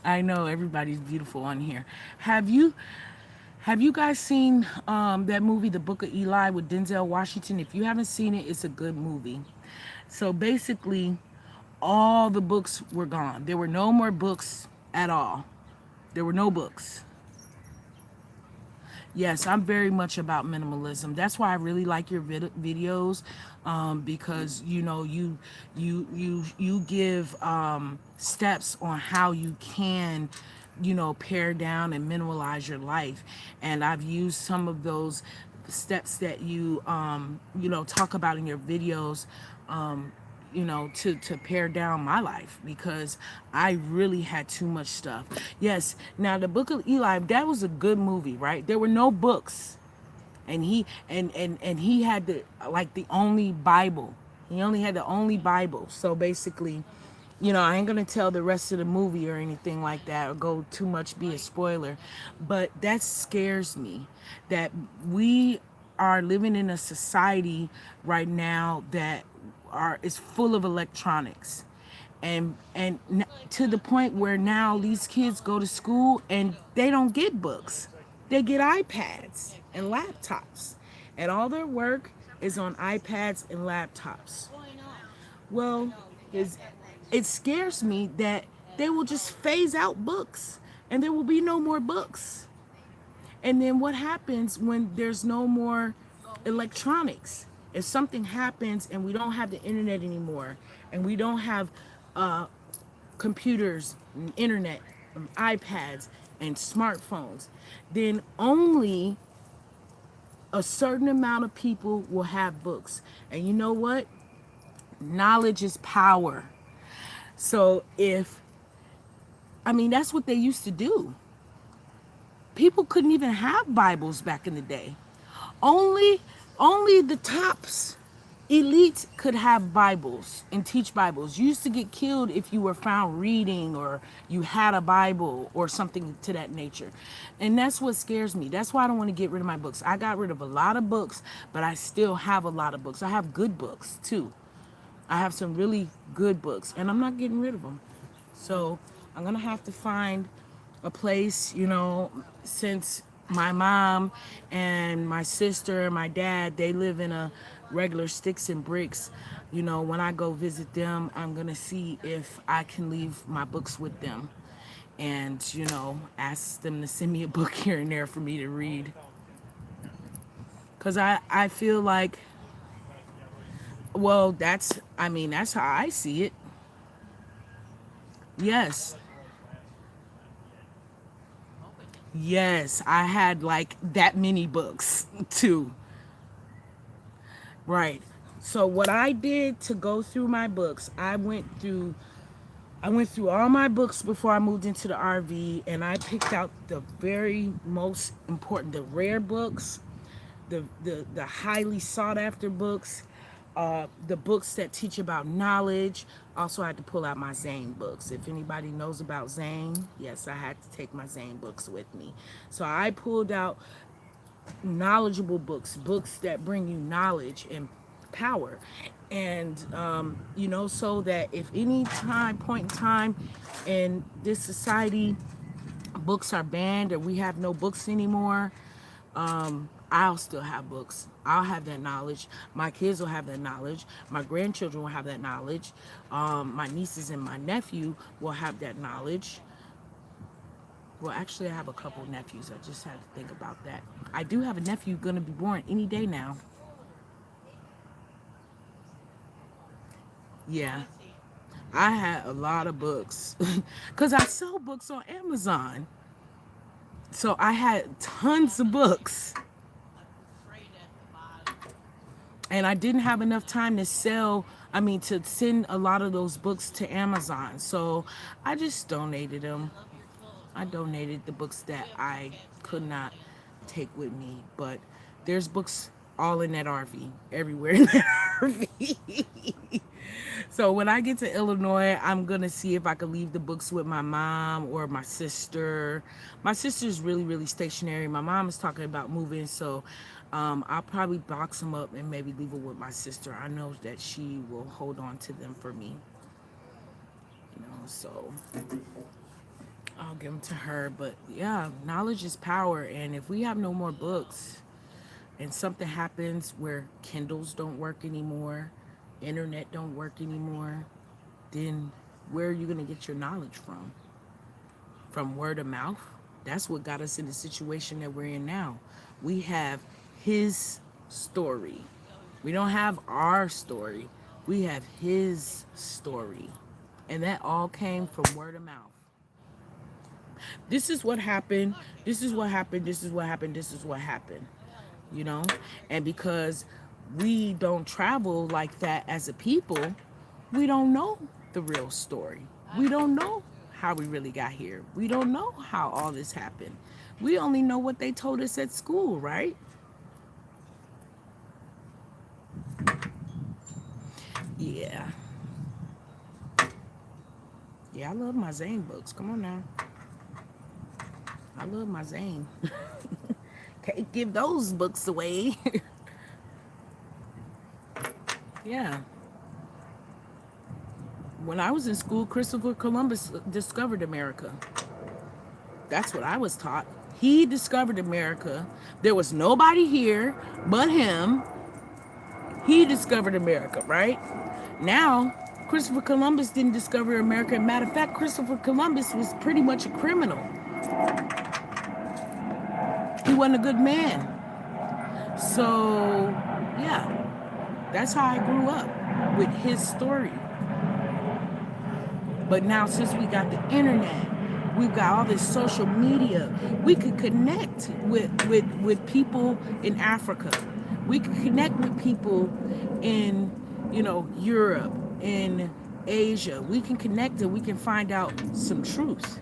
I know everybody's beautiful on here. Have you have you guys seen that movie, The Book of Eli, with Denzel Washington? If you haven't seen it, it's a good movie. So basically, all the books were gone. There were no more books at all. There were no books. Yes, I'm very much about minimalism. That's why I really like your videos, because you know you give steps on how you can, you know, pare down and minimalize your life, and I've used some of those steps that you know, talk about in your videos. Um, you know, to pare down my life because I really had too much stuff. Yes, now the Book of Eli, that was a good movie, right? There were no books, and he had the like the only Bible. He only had the only Bible. So basically, you know, I ain't gonna tell the rest of the movie or anything like that or go too much be a spoiler, but that scares me that we are living in a society right now that is full of electronics, and to the point where now these kids go to school and they don't get books, they get iPads and laptops. and all their work is on iPads and laptops. Well, it's, it scares me that they will just phase out books and there will be no more books. And then what happens when there's no more electronics? If something happens and we don't have the internet anymore and we don't have uh, computers, and internet, and iPads, and smartphones, then only a certain amount of people will have books. And you know what? Knowledge is power. So I mean, that's what they used to do. People couldn't even have Bibles back in the day. Only, only the tops elite could have Bibles and teach Bibles. You used to get killed if you were found reading or you had a Bible or something to that nature. And that's what scares me. That's why I don't want to get rid of my books. I got rid of a lot of books, but I still have a lot of books. I have good books too. I have some really good books and I'm not getting rid of them. So I'm going to have to find a place, since my mom and my sister and my dad, they live in a regular sticks and bricks. When I go visit them, I'm going to see if I can leave my books with them and, ask them to send me a book here and there for me to read. Because I feel like, well, that's how I see it. Yes. Yes, I had like that many books too. Right. So what I did to go through my books, I went through all my books before I moved into the RV and I picked out the very most important, the rare books, the highly sought after books, the books that teach about knowledge. Also, I had to pull out my Zane books. If anybody knows about Zane, yes, I had to take my Zane books with me. So I pulled out knowledgeable books, books that bring you knowledge and power. And, so that if any point in time in this society, books are banned or we have no books anymore, I'll still have books. I'll have that knowledge. My kids will have that knowledge. My grandchildren will have that knowledge. My nieces and my nephew will have that knowledge. Well, actually, I have a couple nephews. I just had to think about that. I do have a nephew going to be born any day now. Yeah, I had a lot of books because I sell books on Amazon. So I had tons of books. And I didn't have enough time to to send a lot of those books to Amazon. So I just donated them. I donated the books that I could not take with me. But there's books all in that RV, everywhere in that RV. So when I get to Illinois, I'm going to see if I can leave the books with my mom or my sister. My sister's really, really stationary. My mom is talking about moving, so I'll probably box them up and maybe leave it with my sister. I know that she will hold on to them for me. So I'll give them to her. But yeah, knowledge is power. And if we have no more books and something happens where Kindles don't work anymore, internet don't work anymore, then where are you going to get your knowledge from? From word of mouth? That's what got us in the situation that we're in now. We have his story. We don't have our story. We have his story. And that all came from word of mouth. This is what happened. This is what happened. This is what happened. This is what happened. You know? And because we don't travel like that as a people, we don't know the real story. We don't know how we really got here. We don't know how all this happened. We only know what they told us at school, right? Yeah. Yeah, I love my Zane books. Come on now. I love my Zane. Can't give those books away. Yeah. When I was in school, Christopher Columbus discovered America. That's what I was taught. He discovered America. There was nobody here but him. He discovered America, right? Now, Christopher Columbus didn't discover America. Matter of fact, Christopher Columbus was pretty much a criminal. He wasn't a good man. So, yeah, that's how I grew up with his story. But now, since we got the internet, we've got all this social media, we could connect with people in Africa. We could connect with people in, Europe, in Asia. We can connect and we can find out some truth.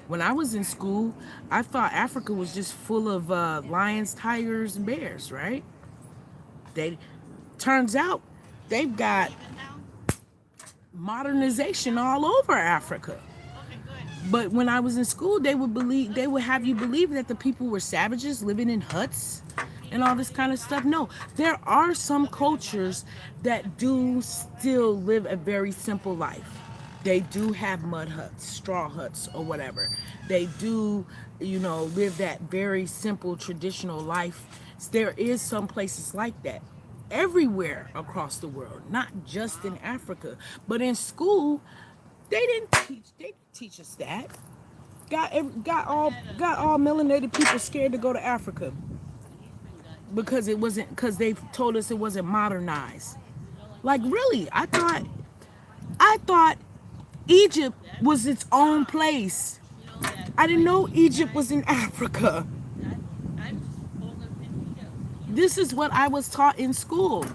When I was in school, I thought Africa was just full of lions, tigers, and bears, right? They turns out they've got modernization all over Africa. But when I was in school, they would have you believe that the people were savages living in huts and all this kind of stuff. No, there are some cultures that do still live a very simple life. They do have mud huts, straw huts, or whatever. They do, live that very simple traditional life. There is some places like that everywhere across the world, not just in Africa. But in school, they didn't teach us that. Got all melanated people scared to go to Africa because they told us it wasn't modernized. Like really, I thought Egypt was its own place. I didn't know Egypt was in Africa. This is what I was taught in school.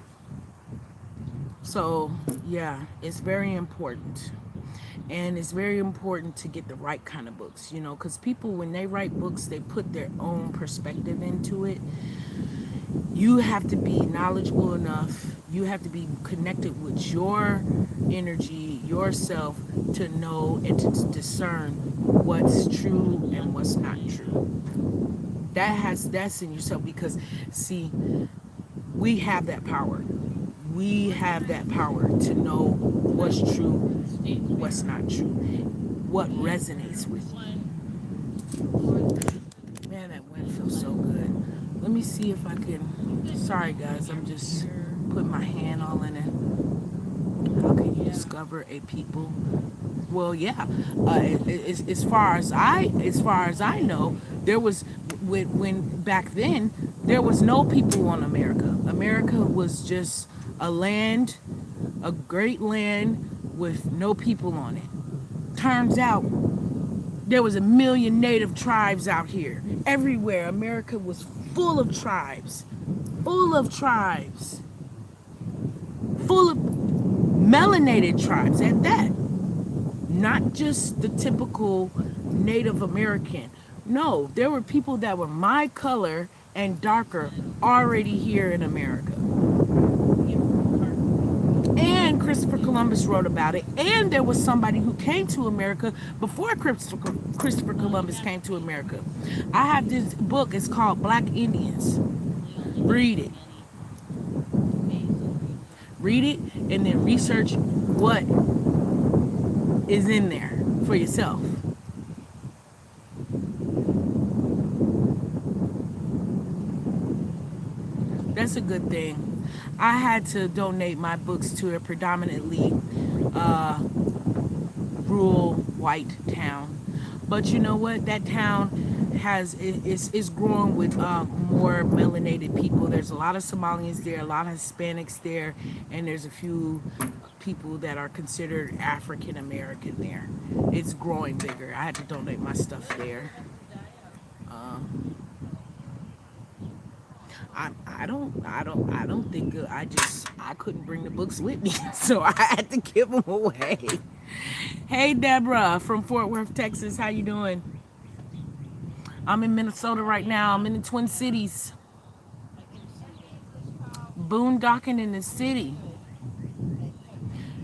So, yeah, it's very important. And it's very important to get the right kind of books, because people, when they write books, they put their own perspective into it. You have to be knowledgeable enough. You have to be connected with your energy, yourself, to know and to discern what's true and what's not true. That's in yourself because, see, we have that power. We have that power to know what's true, what's not true, what resonates with you. Man, that wind feels so good. Let me see if I can. Sorry, guys, I'm just putting my hand all in it. How can you discover a people? Well, yeah. As far as I know, there was when back then there was no people on America. America was just a land, a great land with no people on it. Turns out there was 1 million native tribes out here. Everywhere, America was full of tribes, full of melanated tribes at that. Not just the typical Native American. No, there were people that were my color and darker already here in America. And Christopher Columbus wrote about it. And there was somebody who came to America before Christopher Columbus came to America. I have this book. It's called Black Indians. Read it. Read it and then research what is in there for yourself. That's a good thing. I had to donate my books to a predominantly rural white town. But you know what? That town is growing with more melanated people. There's a lot of Somalians there, a lot of Hispanics there, and there's a few people that are considered African American there. It's growing bigger. I had to donate my stuff there. Um, I don't think I couldn't bring the books with me, so I had to give them away. Hey Deborah from Fort Worth, Texas, how you doing? I'm in Minnesota right now. I'm in the Twin Cities, boondocking in the city,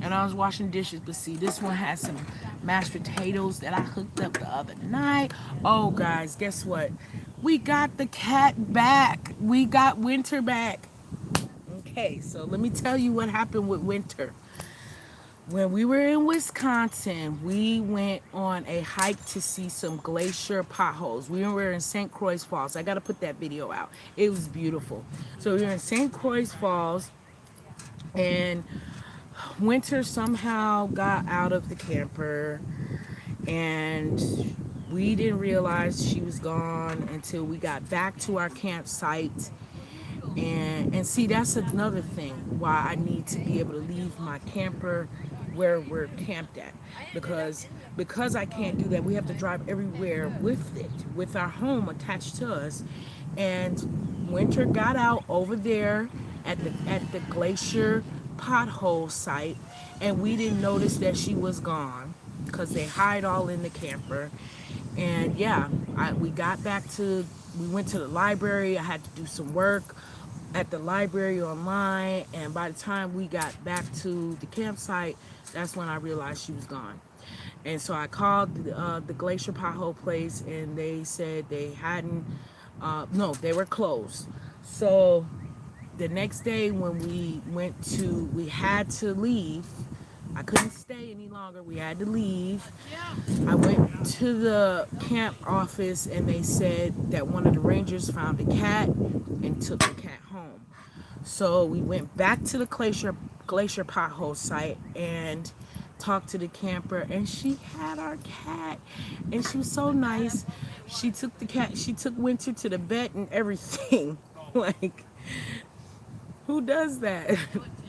and I was washing dishes. But see, this one has some mashed potatoes that I hooked up the other night. Oh, guys, guess what? We got the cat back. We got Winter back. Okay, so let me tell you what happened with Winter. When we were in Wisconsin, we went on a hike to see some glacier potholes. We were in St. Croix Falls. I got to put that video out. It was beautiful. So we were in St. Croix Falls, and Winter somehow got out of the camper, and we didn't realize she was gone until we got back to our campsite. And see, that's another thing why I need to be able to leave my camper where we're camped at, because I can't do that. We have to drive everywhere with it, with our home attached to us. And Winter got out over there at the glacier pothole site, and we didn't notice that she was gone because they hide all in the camper. And yeah, we got back to, we went to the library. I had to do some work at the library online, and by the time we got back to the campsite, that's when I realized she was gone. And so I called the glacier pothole place, and they said they hadn't, no, they were closed. So the next day when we had to leave. I couldn't stay any longer. We had to leave. I went to the camp office, and they said that one of the rangers found a cat and took the cat home. So we went back to the glacier pothole site and talked to the camper, and she had our cat, and she was so nice. She took the cat. She took Winter to the vet and everything. Like, who does that?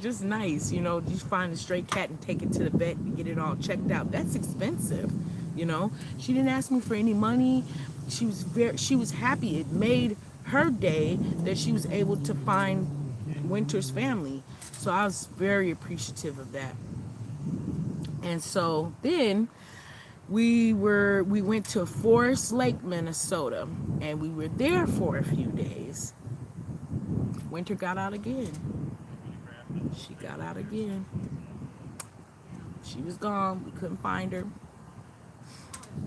Just nice, you know. Just find a stray cat and take it to the vet and get it all checked out. That's expensive, you know. She didn't ask me for any money. She was happy. It made her day that she was able to find Winter's family. So I was very appreciative of that. And so then we went to Forest Lake, Minnesota, and we were there for a few days. Winter got out again. She got out again. She was gone. We couldn't find her.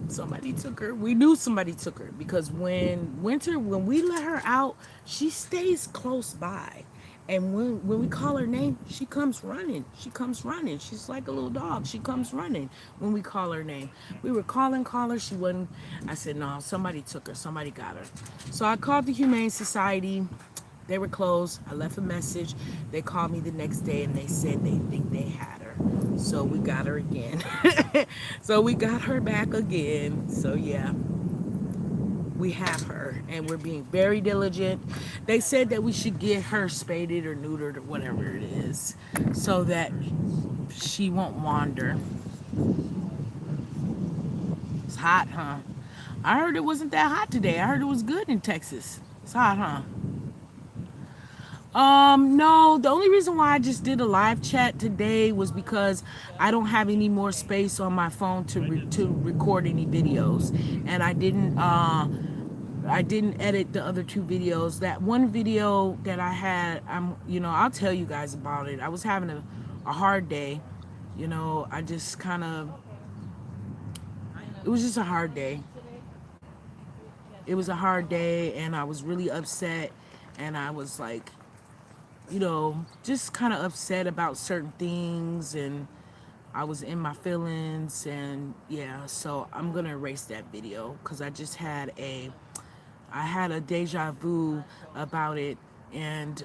Somebody took her. We knew somebody took her because when we let her out, she stays close by. And when we call her name, she comes running. She comes running. She's like a little dog. She comes running when we call her name. We were call her. She wasn't. I said, no, somebody took her. Somebody got her. So I called the Humane Society. They were closed. I left a message. They called me the next day, and they said they think they had her. So we got her again. So we got her back again. So yeah, we have her, and we're being very diligent. They said that we should get her spaded or neutered or whatever it is, so that she won't wander. It's hot, huh? I heard it wasn't that hot today. I heard it was good in Texas. It's hot, huh? No, the only reason why I just did a live chat today was because I don't have any more space on my phone to record any videos, and I didn't edit the other two videos. That one video that I had, I'll tell you guys about it. I was having a hard day, I just kind of, it was just a hard day. It was a hard day, and I was really upset, and I was like, just kind of upset about certain things, and I was in my feelings, and yeah, so I'm gonna erase that video because I had a deja vu about it, and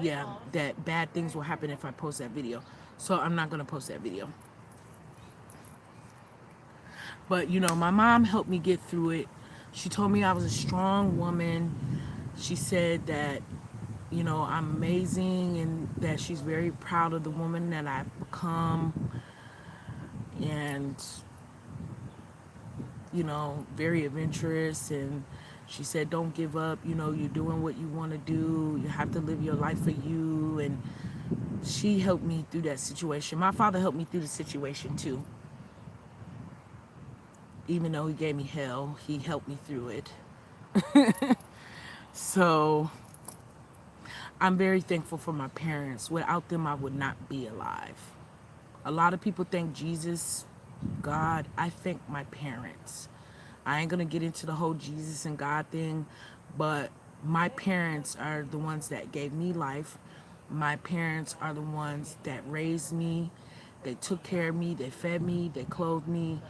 yeah, that bad things will happen if I post that video. So I'm not gonna post that video. But my mom helped me get through it. She told me I was a strong woman. She said that I'm amazing and that she's very proud of the woman that I've become, and very adventurous. And she said, don't give up. You're doing what you want to do. You have to live your life for you. And she helped me through that situation. My father helped me through the situation too. Even though he gave me hell, he helped me through it. So I'm very thankful for my parents. Without them, I would not be alive. A lot of people thank Jesus, God. I thank my parents. I ain't going to get into the whole Jesus and God thing, but my parents are the ones that gave me life. My parents are the ones that raised me, They took care of me. They fed me. They clothed me.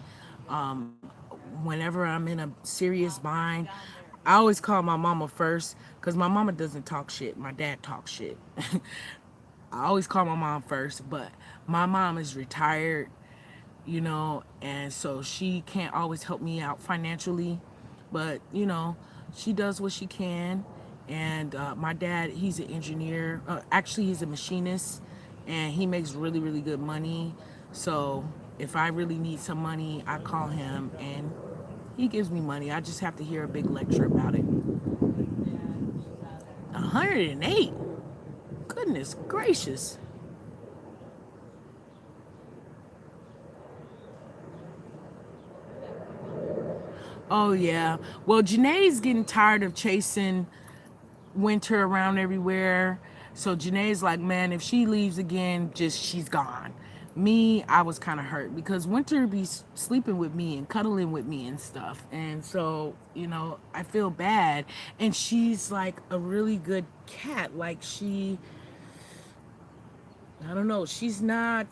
Um, Whenever I'm in a serious bind, I always call my mama first because my mama doesn't talk shit. My dad talks shit. I always call my mom first, but my mom is retired, and so she can't always help me out financially, but she does what she can. And my dad, he's an engineer. Actually, he's a machinist, and he makes really, really good money. So if I really need some money, I call him, and he gives me money. I just have to hear a big lecture about it. 108. Goodness gracious. Oh yeah. Well, Janae's getting tired of chasing Winter around everywhere. So Janae's like, man, if she leaves again, just she's gone. Me, I was kind of hurt because Winter be sleeping with me and cuddling with me and stuff. And so, I feel bad. And she's like a really good cat. Like I don't know, she's not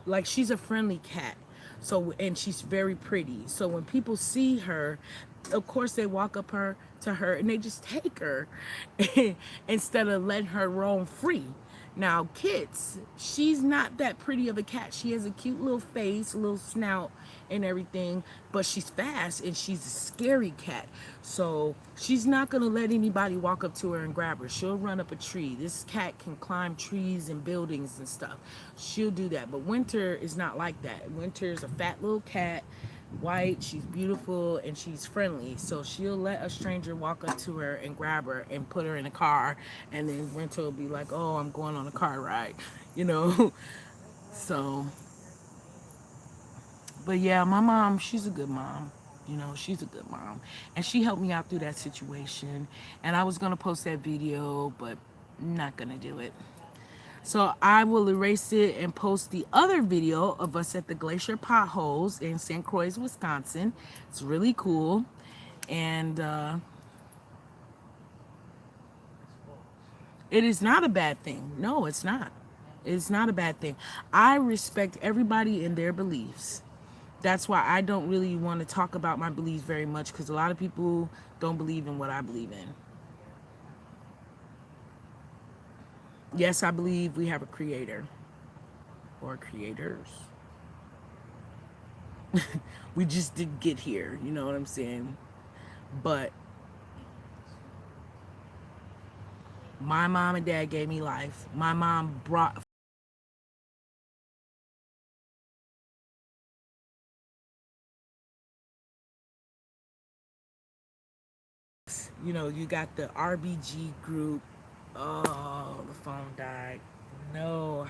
like she's a friendly cat. So and she's very pretty. So when people see her, of course they walk up her to her and they just take her instead of letting her roam free. Now, Kits, she's not that pretty of a cat. She has a cute little face, a little snout, and everything, but she's fast and she's a scary cat. So she's not gonna let anybody walk up to her and grab her. She'll run up a tree. This cat can climb trees and buildings and stuff. She'll do that. But Winter is not like that. Winter's a fat little cat, white, she's beautiful, and she's friendly. So she'll let a stranger walk up to her and grab her and put her in a car, and then Winter will be like, "Oh, I'm going on a car ride," you know. So, but yeah, my mom, she's a good mom. She's a good mom, and she helped me out through that situation. And I was gonna post that video, but I'm not gonna do it. So I will erase it and post the other video of us at the Glacier Potholes in St. Croix, Wisconsin. It's really cool. And it is not a bad thing. No, it's not. It's not a bad thing. I respect everybody in their beliefs. That's why I don't really want to talk about my beliefs very much because a lot of people don't believe in what I believe in. Yes, I believe we have a creator or creators. We just didn't get here, you know what I'm saying? But my mom and dad gave me life. My mom brought, you got the RBG group. Oh, the phone died. No,